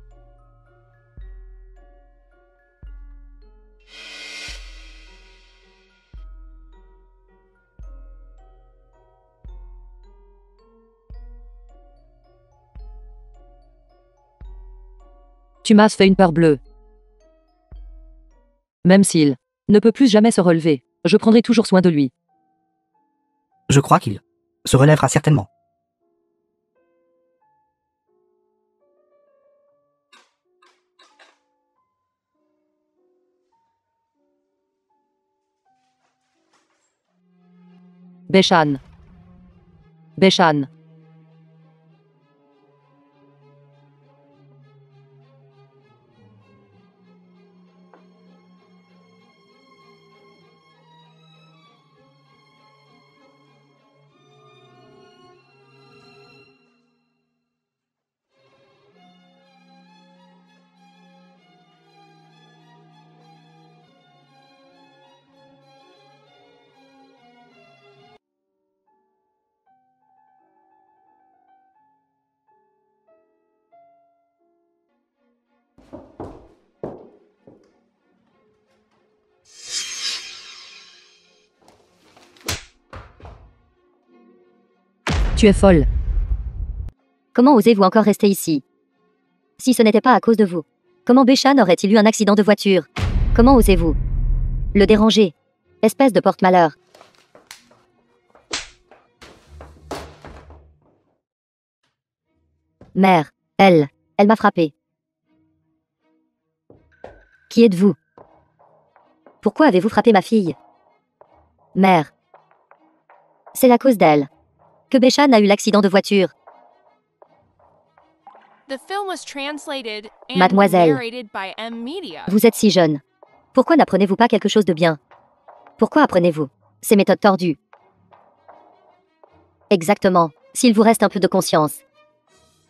Tu m'as fait une peur bleue. Même s'il ne peut plus jamais se relever, je prendrai toujours soin de lui. Je crois qu'il se relèvera certainement. Beshan. Beshan. Tu es folle. Comment osez-vous encore rester ici? Si ce n'était pas à cause de vous. Comment Beshan aurait-il eu un accident de voiture? Comment osez-vous le déranger? Espèce de porte-malheur. Mère, elle m'a frappé. Qui êtes-vous? Pourquoi avez-vous frappé ma fille? Mère. C'est à cause d'elle que Beshan a eu l'accident de voiture. Mademoiselle, vous êtes si jeune. Pourquoi n'apprenez-vous pas quelque chose de bien? Pourquoi apprenez-vous ces méthodes tordues? Exactement, s'il vous reste un peu de conscience.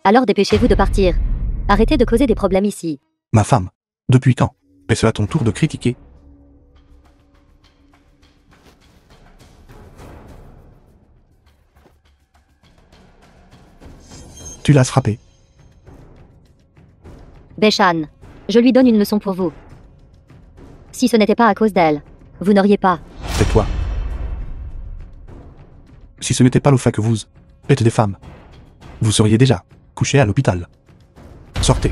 Alors dépêchez-vous de partir. Arrêtez de causer des problèmes ici. Ma femme, depuis quand? Est-ce à ton tour de critiquer? Tu l'as frappé. Beshan, je lui donne une leçon pour vous. Si ce n'était pas à cause d'elle, vous n'auriez pas. Tais-toi. Si ce n'était pas le fait que vous êtes des femmes, vous seriez déjà couchés à l'hôpital. Sortez.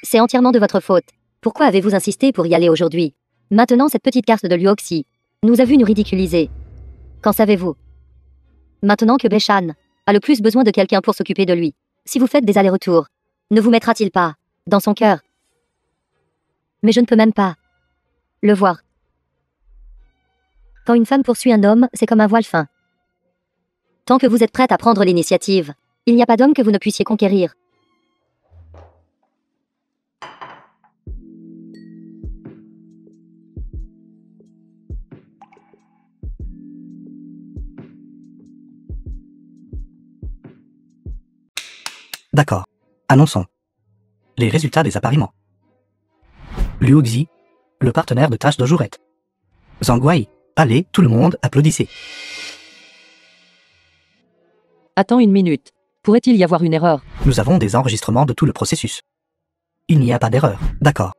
C'est entièrement de votre faute. Pourquoi avez-vous insisté pour y aller aujourd'hui? Maintenant, cette petite carte de Luoxi nous a vu nous ridiculiser. Qu'en savez-vous? Maintenant que Beshan a le plus besoin de quelqu'un pour s'occuper de lui, si vous faites des allers-retours, ne vous mettra-t-il pas dans son cœur? Mais je ne peux même pas le voir. Quand une femme poursuit un homme, c'est comme un voile fin. Tant que vous êtes prête à prendre l'initiative, il n'y a pas d'homme que vous ne puissiez conquérir. D'accord. Annonçons. Les résultats des appariements. Luoxi, le partenaire de tâche de Jourette. Zhangguai, allez, tout le monde, applaudissez. Attends une minute. Pourrait-il y avoir une erreur? Nous avons des enregistrements de tout le processus. Il n'y a pas d'erreur. D'accord.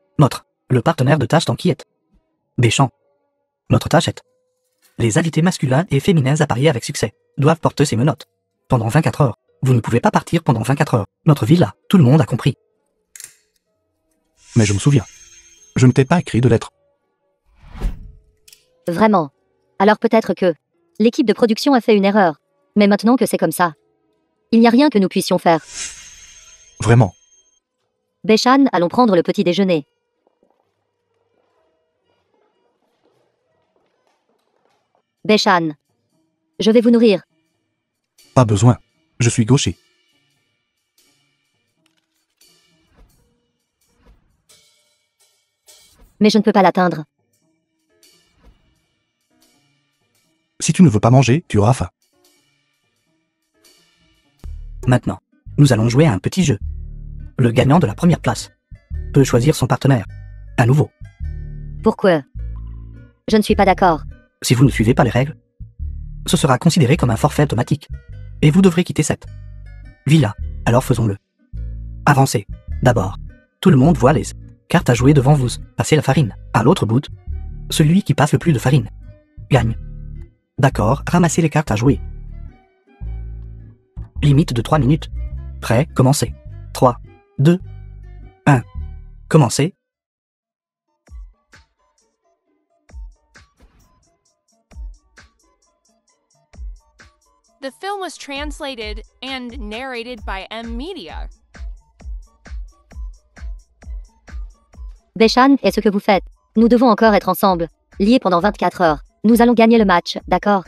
Le partenaire de tâche t'inquiète. Béchamp. Notre tâche est. Les invités masculins et féminins appariés avec succès doivent porter ces menottes. Pendant 24 heures. Vous ne pouvez pas partir pendant 24 heures. Notre villa, tout le monde a compris. Mais je me souviens. Je ne t'ai pas écrit de lettre. Vraiment. Alors peut-être que l'équipe de production a fait une erreur. Mais maintenant que c'est comme ça, il n'y a rien que nous puissions faire. Vraiment. Beshan, allons prendre le petit déjeuner. Beshan. Je vais vous nourrir. Pas besoin. Je suis gaucher. Mais je ne peux pas l'atteindre. Si tu ne veux pas manger, tu auras faim. Maintenant, nous allons jouer à un petit jeu. Le gagnant de la première place peut choisir son partenaire. À nouveau. Pourquoi? Je ne suis pas d'accord. Si vous ne suivez pas les règles, ce sera considéré comme un forfait automatique. Et vous devrez quitter cette villa. Alors faisons-le. Avancez. D'abord, tout le monde voit les cartes à jouer devant vous. Passez la farine. À l'autre bout, celui qui passe le plus de farine gagne. D'accord, ramassez les cartes à jouer. Limite de 3 minutes. Prêt, commencez. 3, 2, 1. Commencez. The film was translated and narrated by M Media. Beshan, est-ce que vous faites? Nous devons encore être ensemble, liés pendant 24 heures. Nous allons gagner le match, d'accord?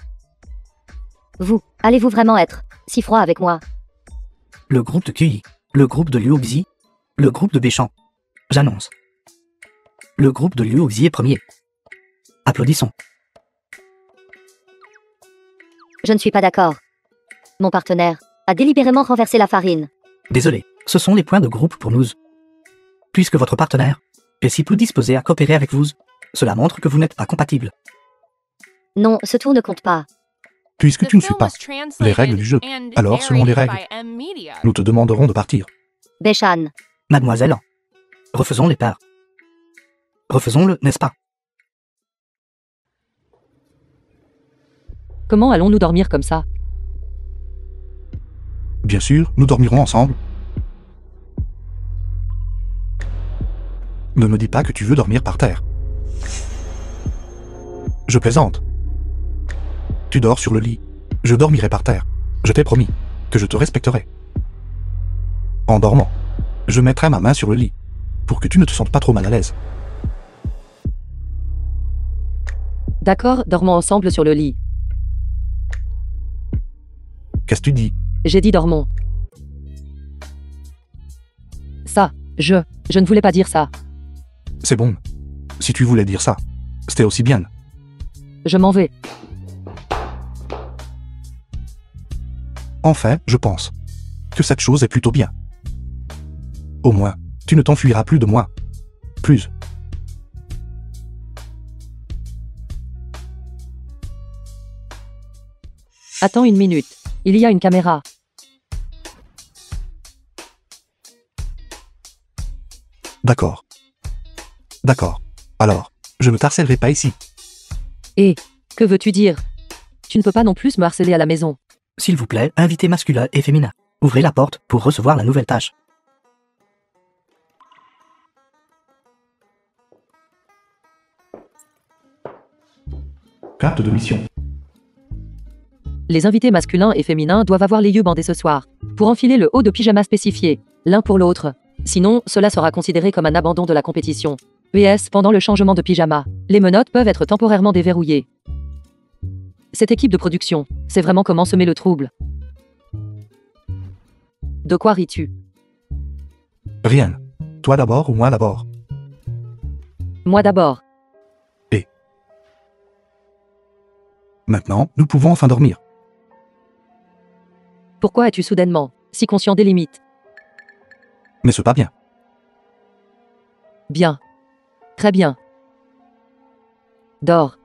Vous, allez-vous vraiment être si froid avec moi? Le groupe de QI, le groupe de Luoxi, le groupe de Béchamp. J'annonce. Le groupe de Luoxi est premier. Applaudissons. Je ne suis pas d'accord. Mon partenaire a délibérément renversé la farine. Désolé, ce sont les points de groupe pour nous. Puisque votre partenaire est si peu disposé à coopérer avec vous, cela montre que vous n'êtes pas compatibles. Non, ce tour ne compte pas. Puisque The tu ne film suis pas was translated les règles du jeu, and alors selon les narrated règles, by M Media. nous te demanderons de partir. Beshan, Mademoiselle, refaisons les parts. Refaisons-le, n'est-ce pas? Comment allons-nous dormir comme ça? Bien sûr, nous dormirons ensemble. Ne me dis pas que tu veux dormir par terre. Je plaisante. Tu dors sur le lit. Je dormirai par terre. Je t'ai promis que je te respecterai. En dormant, je mettrai ma main sur le lit pour que tu ne te sentes pas trop mal à l'aise. D'accord, dormons ensemble sur le lit. Qu'est-ce que tu dis? J'ai dit dormons. Ça, je ne voulais pas dire ça. C'est bon. Si tu voulais dire ça, c'était aussi bien. Je m'en vais. Enfin, je pense que cette chose est plutôt bien. Au moins, tu ne t'enfuiras plus de moi. Plus. Attends une minute. Il y a une caméra. D'accord. D'accord. Alors, je ne t'harcèlerai pas ici. Et, que veux-tu dire? Tu ne peux pas non plus me harceler à la maison. S'il vous plaît, invité masculin et féminin. Ouvrez la porte pour recevoir la nouvelle tâche. Carte de mission. Les invités masculins et féminins doivent avoir les yeux bandés ce soir, pour enfiler le haut de pyjama spécifié, l'un pour l'autre. Sinon, cela sera considéré comme un abandon de la compétition. PS, pendant le changement de pyjama, les menottes peuvent être temporairement déverrouillées. Cette équipe de production, c'est vraiment comment semer le trouble. De quoi ris-tu? Rien. Toi d'abord ou moi d'abord? Moi d'abord. Maintenant, nous pouvons enfin dormir. Pourquoi es-tu soudainement si conscient des limites? Mais c'est pas bien. Bien. Très bien. Dors.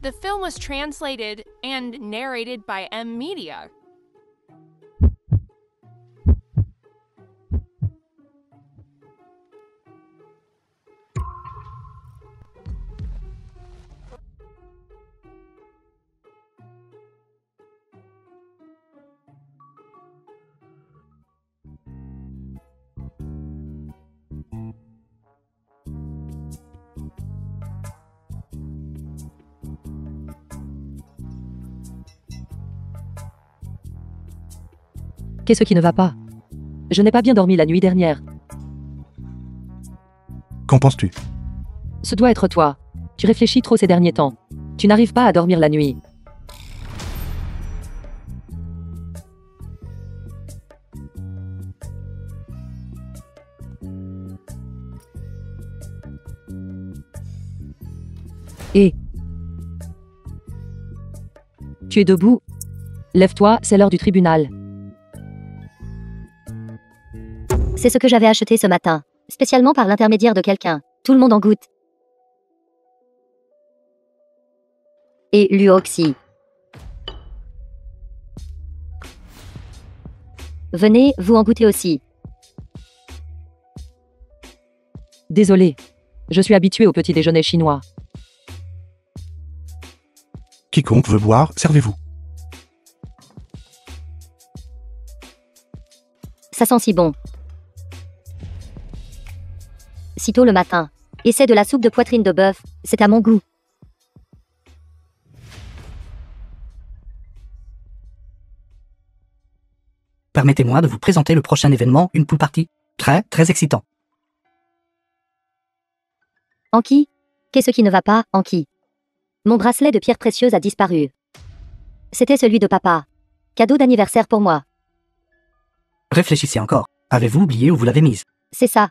The film was translated and narrated by M Media. Qu'est-ce qui ne va pas? Je n'ai pas bien dormi la nuit dernière. Qu'en penses-tu? Ce doit être toi. Tu réfléchis trop ces derniers temps. Tu n'arrives pas à dormir la nuit. Et tu es debout? Lève-toi, c'est l'heure du tribunal. C'est ce que j'avais acheté ce matin, spécialement par l'intermédiaire de quelqu'un. Tout le monde en goûte. Et Luoxy. Venez, vous en goûtez aussi. Désolé. Je suis habitué au petit déjeuner chinois. Quiconque veut boire, servez-vous. Ça sent si bon. Sitôt le matin. Et c'est de la soupe de poitrine de bœuf, c'est à mon goût. Permettez-moi de vous présenter le prochain événement, une pool party. Très excitant. Anki? Qu'est-ce qui ne va pas, Anki? Mon bracelet de pierre précieuse a disparu. C'était celui de papa. Cadeau d'anniversaire pour moi. Réfléchissez encore. Avez-vous oublié où vous l'avez mise? C'est ça.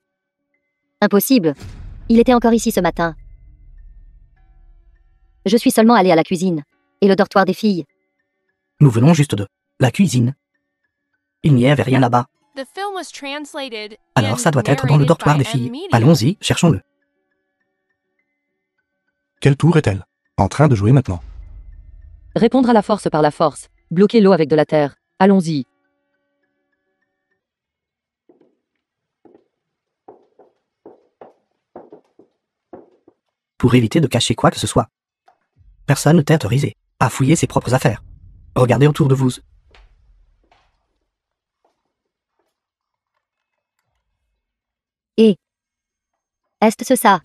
Impossible. Il était encore ici ce matin. Je suis seulement allée à la cuisine. Et le dortoir des filles. Nous venons juste de la cuisine. Il n'y avait rien là-bas. The film was translated Alors and ça doit être dans le narrated dortoir by des M filles. Media. Allons-y, cherchons-le. Quel tour est-elle? En train de jouer maintenant. Répondre à la force par la force. Bloquer l'eau avec de la terre. Allons-y. Pour éviter de cacher quoi que ce soit. Personne ne t'est autorisé à fouiller ses propres affaires. Regardez autour de vous. Et est-ce ça?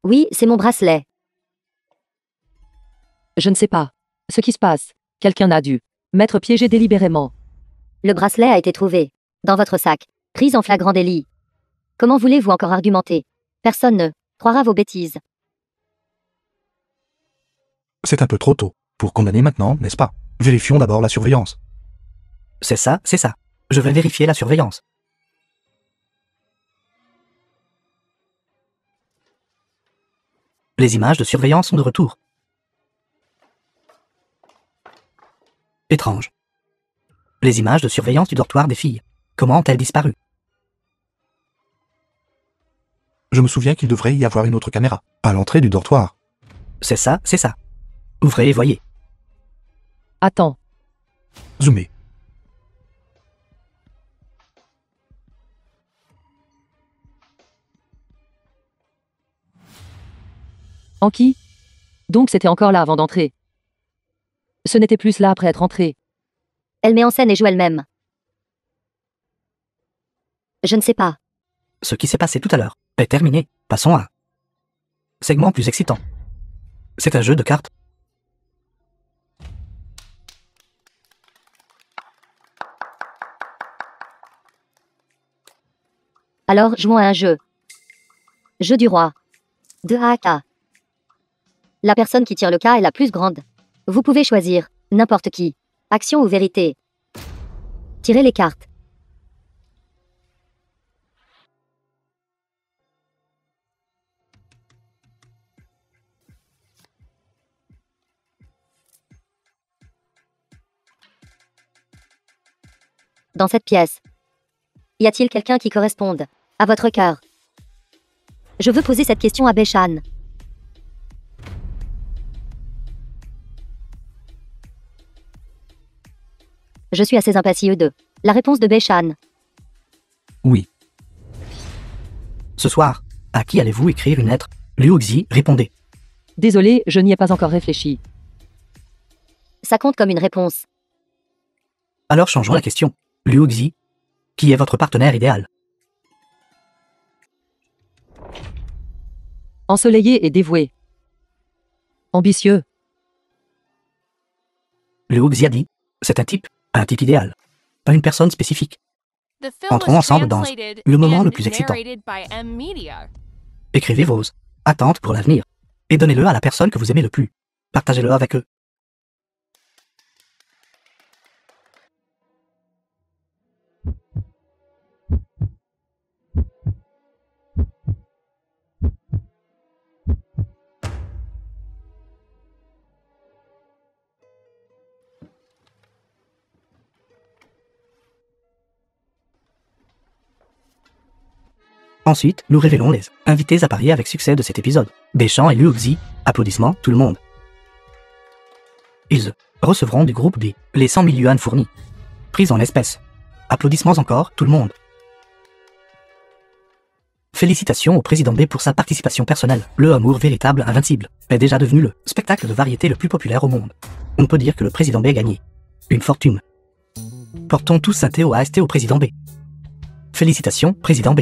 Oui, c'est mon bracelet. Je ne sais pas. Ce qui se passe. Quelqu'un a dû m'être piégé délibérément. Le bracelet a été trouvé. Dans votre sac. Prise en flagrant délit. Comment voulez-vous encore argumenter? Personne ne croira vos bêtises. C'est un peu trop tôt pour condamner maintenant, n'est-ce pas? Vérifions d'abord la surveillance. C'est ça. Je vais vérifier la surveillance. Les images de surveillance sont de retour. Étrange. Les images de surveillance du dortoir des filles. Comment ont-elles disparu? Je me souviens qu'il devrait y avoir une autre caméra, à l'entrée du dortoir. C'est ça. Ouvrez et voyez. Attends. Zoomez. Anki? Donc c'était encore là avant d'entrer. Ce n'était plus là après être entré. Elle met en scène et joue elle-même. Je ne sais pas. Ce qui s'est passé tout à l'heure est terminé. Passons à un segment plus excitant. C'est un jeu de cartes. Alors, jouons à un jeu. Jeu du roi. De A à K. La personne qui tire le K est la plus grande. Vous pouvez choisir n'importe qui. Action ou vérité. Tirez les cartes. Dans cette pièce, y a-t-il quelqu'un qui corresponde à votre cœur? Je veux poser cette question à Beshan. Je suis assez impatient de la réponse de Beshan. Oui. Ce soir, à qui allez-vous écrire une lettre? Liu Xi répondait. Désolé, je n'y ai pas encore réfléchi. Ça compte comme une réponse. Alors changeons la question. Liu Xi, qui est votre partenaire idéal? Ensoleillé et dévoué. Ambitieux. Liu Xi a dit, c'est un type idéal, pas une personne spécifique. The film Entrons was ensemble dans translated le moment le and plus excitant. narrated by M Media. Écrivez vos attentes pour l'avenir et donnez-le à la personne que vous aimez le plus. Partagez-le avec eux. Ensuite, nous révélons les invités à parier avec succès de cet épisode. Deschamps et Liu Xi, applaudissements, tout le monde. Ils recevront du groupe B les 100 000 yuan fournis. Prise en espèces. Applaudissements encore, tout le monde. Félicitations au président B pour sa participation personnelle. Le amour véritable, invincible, est déjà devenu le spectacle de variété le plus populaire au monde. On peut dire que le président B a gagné une fortune. Portons tous un TOAST au président B. Félicitations, président B.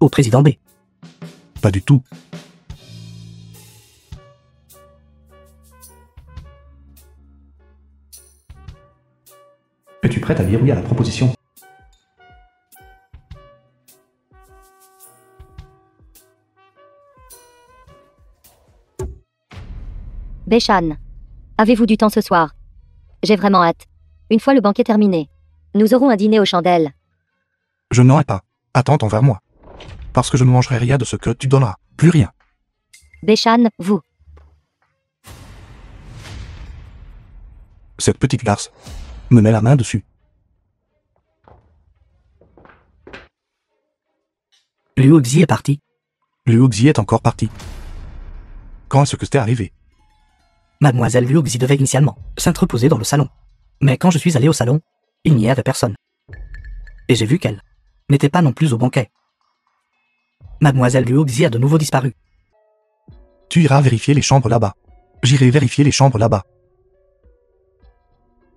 Au président B. Pas du tout. Es-tu prête à dire oui à la proposition? Beshan. Avez-vous du temps ce soir? J'ai vraiment hâte. Une fois le banquet terminé, nous aurons un dîner aux chandelles. Je n'aurai pas attente envers moi. Parce que je ne mangerai rien de ce que tu donneras. Plus rien. Beshan, vous. Cette petite garce me met la main dessus. Liu Xi est parti. Liu Xi est encore parti. Quand est-ce que c'était arrivé? Mademoiselle Liu Xi devait initialement s'entreposer dans le salon. Mais quand je suis allé au salon, il n'y avait personne. Et j'ai vu qu'elle n'était pas non plus au banquet. Mademoiselle Liu Xi a de nouveau disparu. Tu iras vérifier les chambres là-bas. J'irai vérifier les chambres là-bas.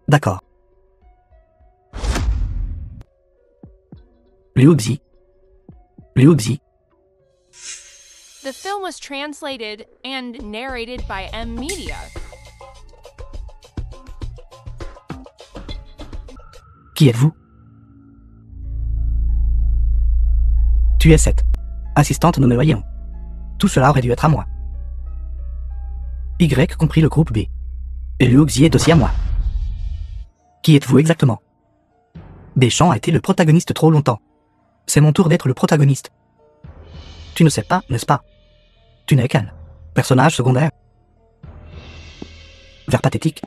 D'accord. Liu Xi. Liu Xi. The film was translated and narrated by M Media. Qui êtes-vous? Tu es cette assistante nommée Voyant. Tout cela aurait dû être à moi. Y compris le groupe B. Et Liu Xi est aussi à moi. Qui êtes-vous exactement? Deschamps a été le protagoniste trop longtemps. C'est mon tour d'être le protagoniste. Tu ne sais pas, n'est-ce pas? Tu n'es qu'un personnage secondaire. Vers pathétique.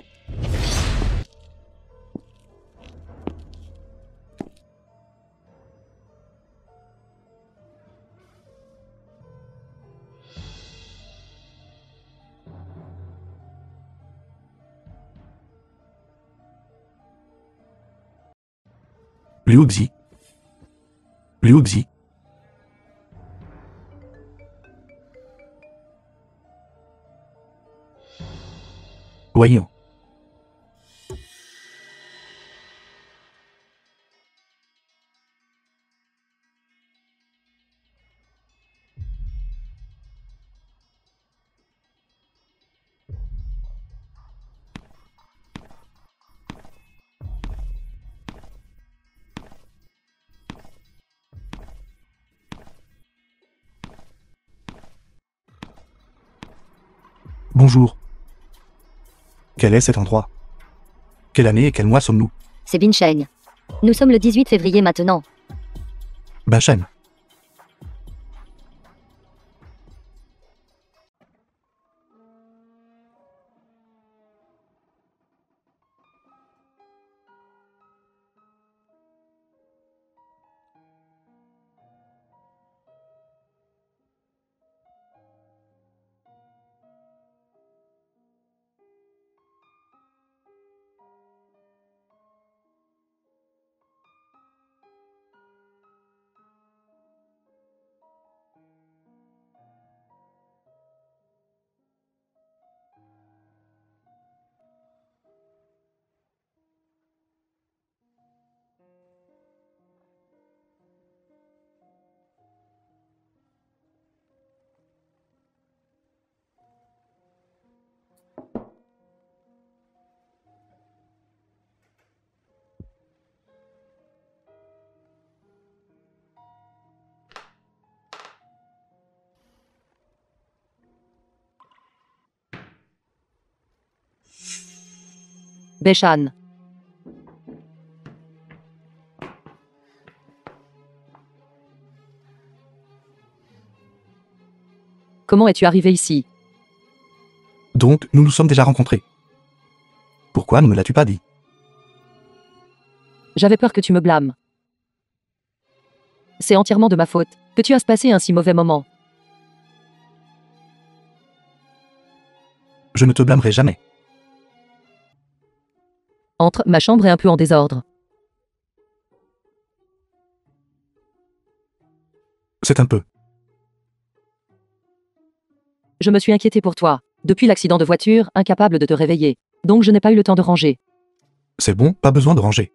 Liu Xi. Liu Xi. Voyons. Bonjour. Quel est cet endroit? Quelle année et quel mois sommes-nous? C'est Bincheng. Nous sommes le 18 février maintenant. Bachen. Beshan. Comment es-tu arrivé ici? Donc, nous nous sommes déjà rencontrés. Pourquoi ne me l'as-tu pas dit? J'avais peur que tu me blâmes. C'est entièrement de ma faute que tu as passé un si mauvais moment. Je ne te blâmerai jamais. Entre, ma chambre est un peu en désordre. C'est un peu. Je me suis inquiété pour toi. Depuis l'accident de voiture, incapable de te réveiller. Donc je n'ai pas eu le temps de ranger. C'est bon, pas besoin de ranger.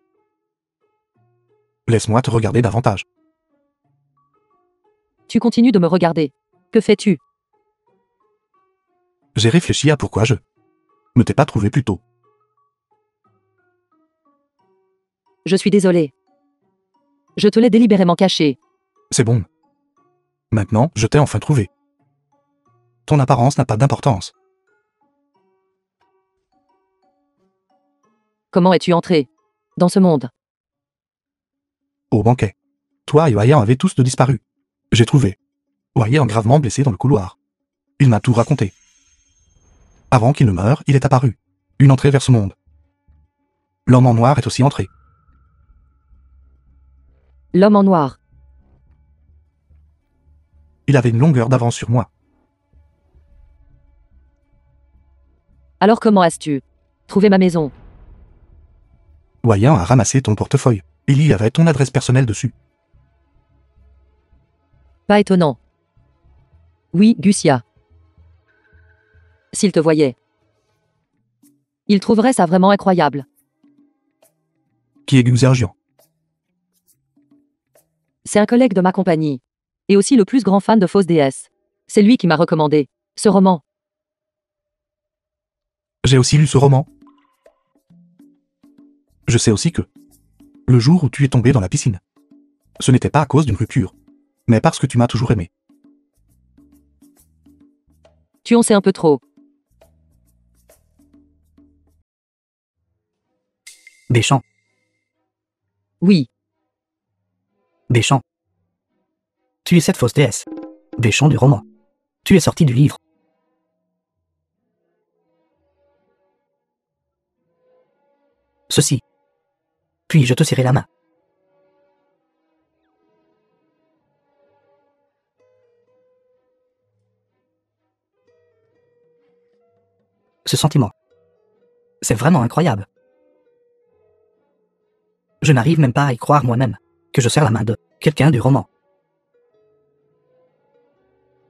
Laisse-moi te regarder davantage. Tu continues de me regarder. Que fais-tu? J'ai réfléchi à pourquoi je ne t'ai pas trouvé plus tôt. Je suis désolé. Je te l'ai délibérément caché. C'est bon. Maintenant, je t'ai enfin trouvé. Ton apparence n'a pas d'importance. Comment es-tu entré dans ce monde? Au banquet. Toi et Oyan avez tous disparu. J'ai trouvé Oyan gravement blessé dans le couloir. Il m'a tout raconté. Avant qu'il ne meure, il est apparu. Une entrée vers ce monde. L'homme en noir est aussi entré. L'homme en noir. Il avait une longueur d'avance sur moi. Alors comment as-tu trouvé ma maison? Oyan a ramassé ton portefeuille. Il y avait ton adresse personnelle dessus. Pas étonnant. Oui, Gusia. S'il te voyait. Il trouverait ça vraiment incroyable. Qui est Guzergian? C'est un collègue de ma compagnie. Et aussi le plus grand fan de Fausse Déesse. C'est lui qui m'a recommandé ce roman. J'ai aussi lu ce roman. Je sais aussi que le jour où tu es tombé dans la piscine, ce n'était pas à cause d'une rupture, mais parce que tu m'as toujours aimé. Tu en sais un peu trop. Béchamp, Oui, Béchamp. Tu es cette fausse déesse. Béchamp du roman. Tu es sorti du livre. Ceci. Puis je te serrai la main. Ce sentiment. C'est vraiment incroyable. Je n'arrive même pas à y croire moi-même, que je serre la main de quelqu'un du roman.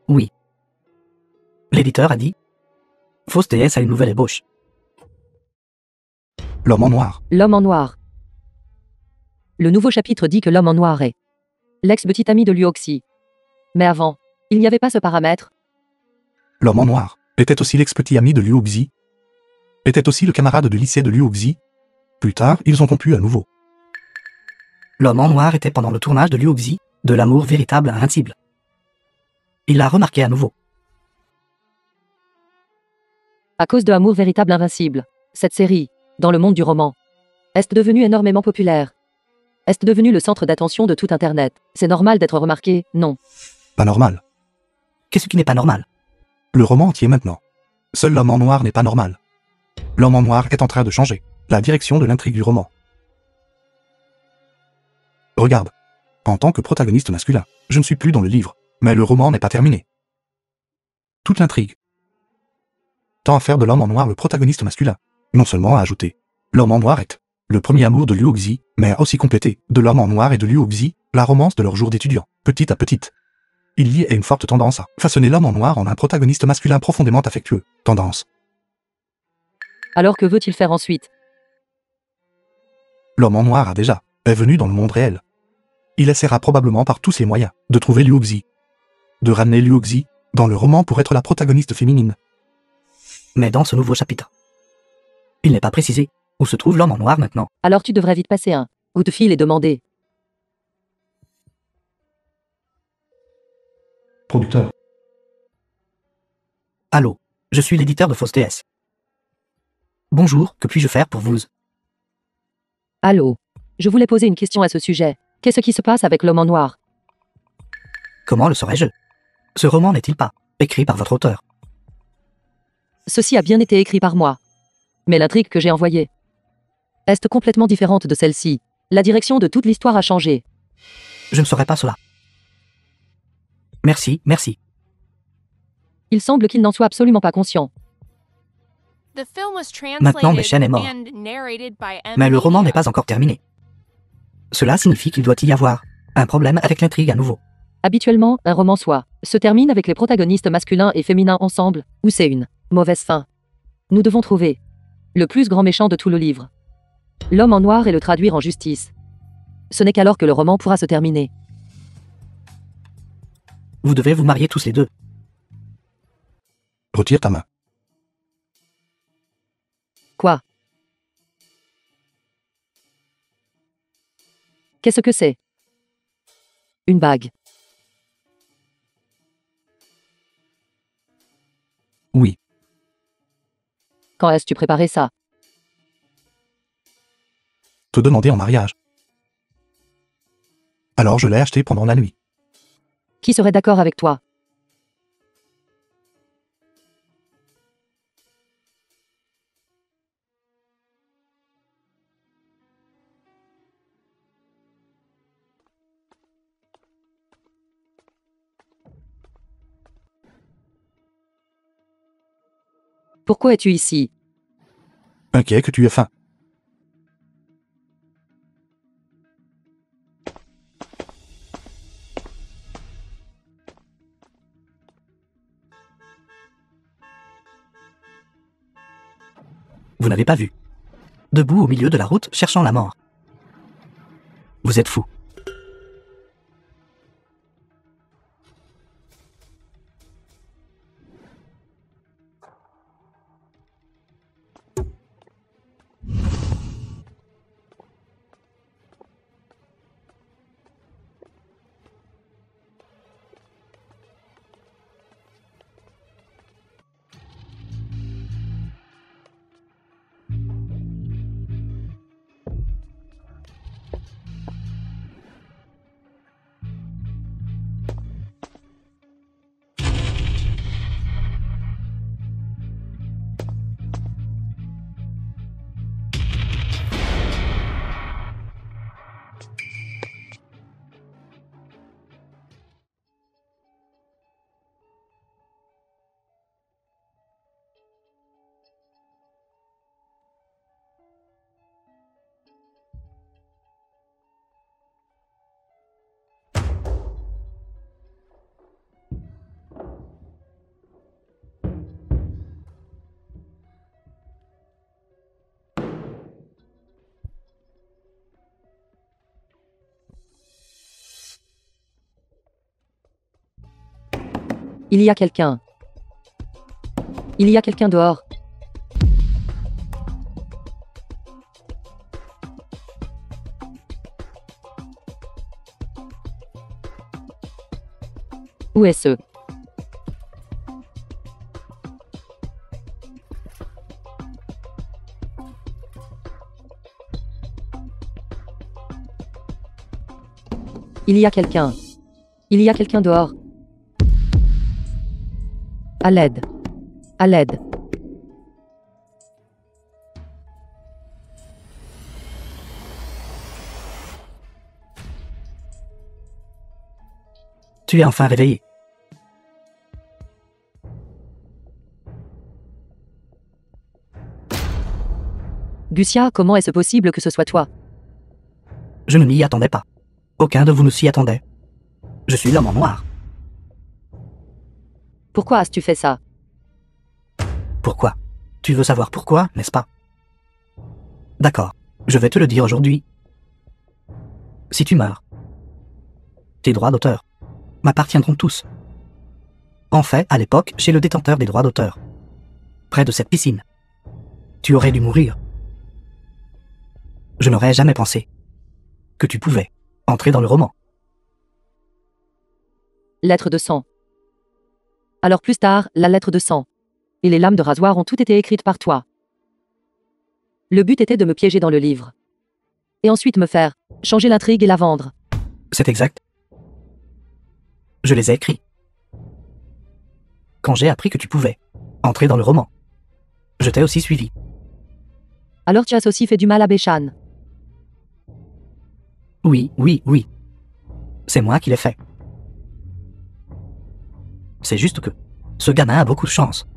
Oui. L'éditeur a dit, Fausse déesse a une nouvelle ébauche. L'homme en noir. L'homme en noir. Le nouveau chapitre dit que l'homme en noir est l'ex-petit ami de Luoxi. Mais avant, il n'y avait pas ce paramètre. L'homme en noir était aussi l'ex-petit ami de Liu Xi. Était aussi le camarade de lycée de Liu Xi. Plus tard, ils ont rompu à nouveau. L'homme en noir était pendant le tournage de Liu Xi, de l'amour véritable invincible. Il l'a remarqué à nouveau. À cause de Amour véritable invincible, cette série, dans le monde du roman, est devenue énormément populaire. Est devenue le centre d'attention de tout Internet. C'est normal d'être remarqué, non. Pas normal. Qu'est-ce qui n'est pas normal? Le roman entier maintenant. Seul l'homme en noir n'est pas normal. L'homme en noir est en train de changer la direction de l'intrigue du roman. Regarde. En tant que protagoniste masculin, je ne suis plus dans le livre, mais le roman n'est pas terminé. Toute l'intrigue tend à faire de l'homme en noir le protagoniste masculin, non seulement à ajouter l'homme en noir est le premier amour de Liu Xi, mais a aussi complété de l'homme en noir et de Liu Xi la romance de leur jour d'étudiant, petit à petit. Il y a une forte tendance à façonner l'homme en noir en un protagoniste masculin profondément affectueux. Tendance. Alors que veut-il faire ensuite? L'homme en noir est venu dans le monde réel. Il essaiera probablement par tous ses moyens de trouver Liu Xi, de ramener Liu Xi dans le roman pour être la protagoniste féminine. Mais dans ce nouveau chapitre, il n'est pas précisé où se trouve l'homme en noir maintenant. Alors tu devrais vite passer un coup de fil et demander. Producteur. Allô, je suis l'éditeur de Fausse DS. Bonjour, que puis-je faire pour vous? Allô, je voulais poser une question à ce sujet. Qu'est-ce qui se passe avec l'homme en noir? Comment le saurais-je? Ce roman n'est-il pas écrit par votre auteur? Ceci a bien été écrit par moi. Mais l'intrigue que j'ai envoyée est complètement différente de celle-ci. La direction de toute l'histoire a changé. Je ne saurais pas cela. Merci, merci. Il semble qu'il n'en soit absolument pas conscient. Maintenant, Méchène est mort. Mais le roman n'est pas encore terminé. Cela signifie qu'il doit y avoir un problème avec l'intrigue à nouveau. Habituellement, un roman soit se termine avec les protagonistes masculins et féminins ensemble, ou c'est une mauvaise fin. Nous devons trouver le plus grand méchant de tout le livre. L'homme en noir et le traduire en justice. Ce n'est qu'alors que le roman pourra se terminer. Vous devez vous marier tous les deux. Retire ta main. Quoi? Qu'est-ce que c'est? Une bague. Oui. Quand est-ce que tu préparé ça? Te demander en mariage. Alors je l'ai acheté pendant la nuit. Qui serait d'accord avec toi? Pourquoi es-tu ici? Inquiet que tu aies faim. Vous n'avez pas vu. Debout au milieu de la route, cherchant la mort. Vous êtes fou. Il y a quelqu'un. Il y a quelqu'un dehors. Où est-ce? Il y a quelqu'un. Il y a quelqu'un dehors. À l'aide. À l'aide. Tu es enfin réveillé. Gucia, comment est-ce possible que ce soit toi? Je ne m'y attendais pas. Aucun de vous ne s'y attendait. Je suis l'homme en noir. Pourquoi as-tu fait ça? Pourquoi? Tu veux savoir pourquoi, n'est-ce pas? D'accord, je vais te le dire aujourd'hui. Si tu meurs, tes droits d'auteur m'appartiendront tous. En fait, à l'époque, chez le détenteur des droits d'auteur, près de cette piscine, tu aurais dû mourir. Je n'aurais jamais pensé que tu pouvais entrer dans le roman. Lettre de sang. Alors plus tard, la lettre de sang. Et les lames de rasoir ont toutes été écrites par toi. Le but était de me piéger dans le livre. Et ensuite me faire changer l'intrigue et la vendre. C'est exact. Je les ai écrits. Quand j'ai appris que tu pouvais entrer dans le roman, je t'ai aussi suivi. Alors tu as aussi fait du mal à Béchan. Oui, oui, oui. C'est moi qui l'ai fait. C'est juste que ce gamin a beaucoup de chance.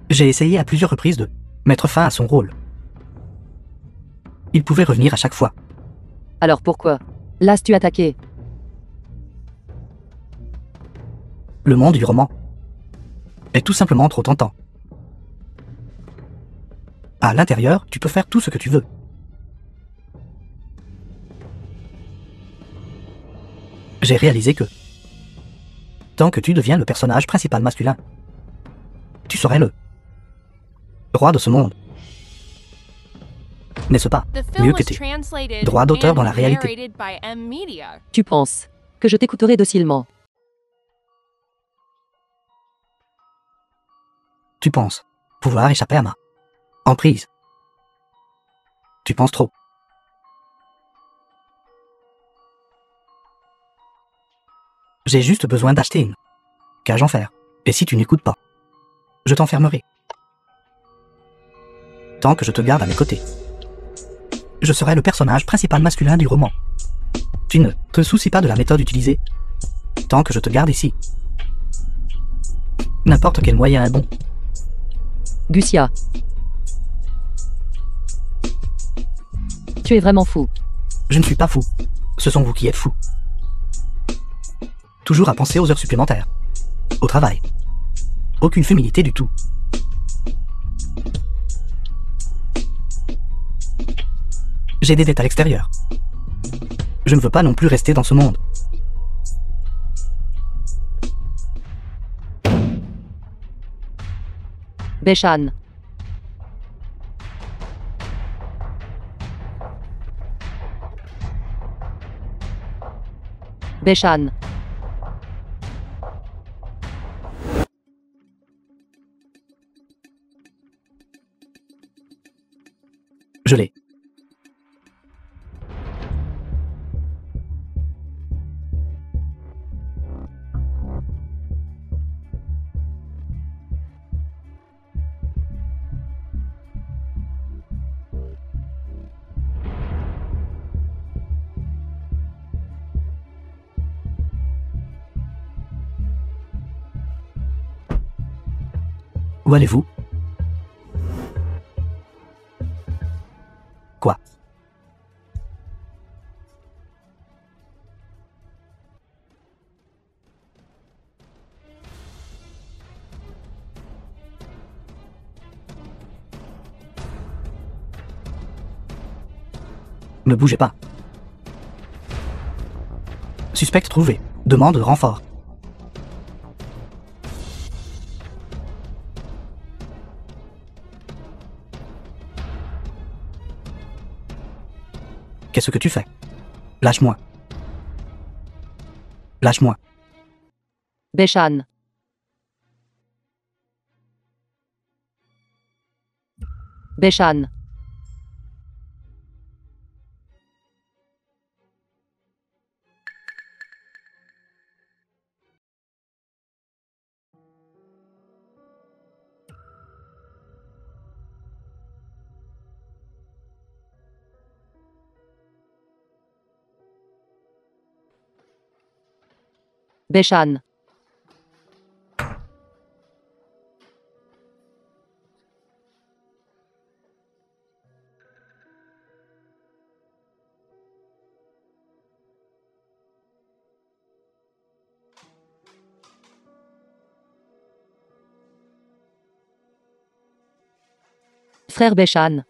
J'ai essayé à plusieurs reprises de mettre fin à son rôle. Il pouvait revenir à chaque fois. Alors pourquoi l'as-tu attaqué? Le monde du roman est tout simplement trop tentant. À l'intérieur, tu peux faire tout ce que tu veux. J'ai réalisé que, tant que tu deviens le personnage principal masculin, tu serais le roi de ce monde. N'est-ce pas The film mieux was que tes translated droits d'auteur and dans la réalité? narrated by M Media. Tu penses que je t'écouterai docilement? Tu penses pouvoir échapper à ma emprise? Tu penses trop. J'ai juste besoin d'acheter une cage en fer. Et si tu n'écoutes pas, je t'enfermerai. Tant que je te garde à mes côtés, je serai le personnage principal masculin du roman. Tu ne te soucies pas de la méthode utilisée. Tant que je te garde ici, n'importe quel moyen est bon. Gucia. Tu es vraiment fou. Je ne suis pas fou. Ce sont vous qui êtes fous. Toujours à penser aux heures supplémentaires. Au travail. Aucune féminité du tout. J'ai des dettes à l'extérieur. Je ne veux pas non plus rester dans ce monde. Béchan. Béchan. Je l'ai. Où allez-vous? Quoi? Ne bougez pas. Suspect trouvé. Demande de renfort. ce que tu fais. Lâche-moi. Lâche-moi. Beshan. Beshan. Beshan. Frère Beshan.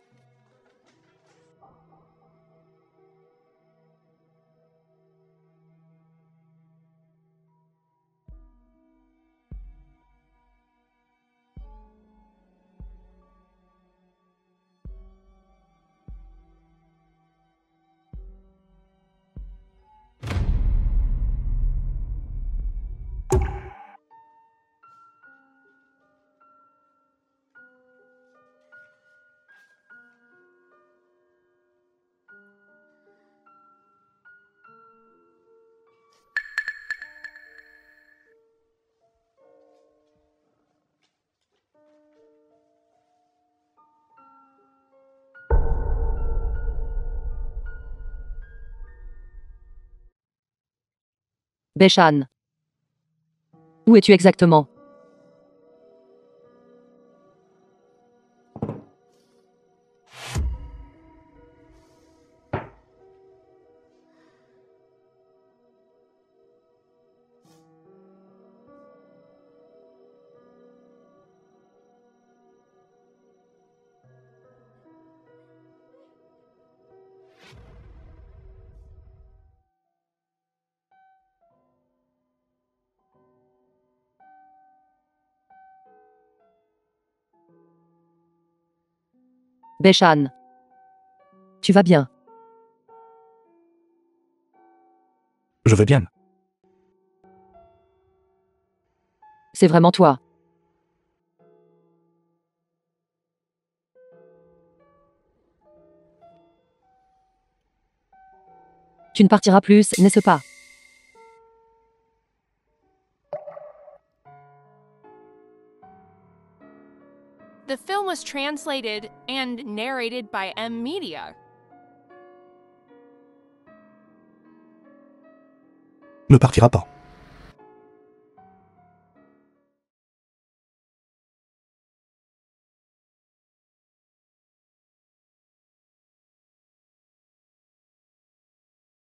Beshan. Où es-tu exactement? Beshan. Tu vas bien? Je vais bien. C'est vraiment toi. Tu ne partiras plus, n'est-ce pas? The film was translated and narrated by M Media. Ne partira pas.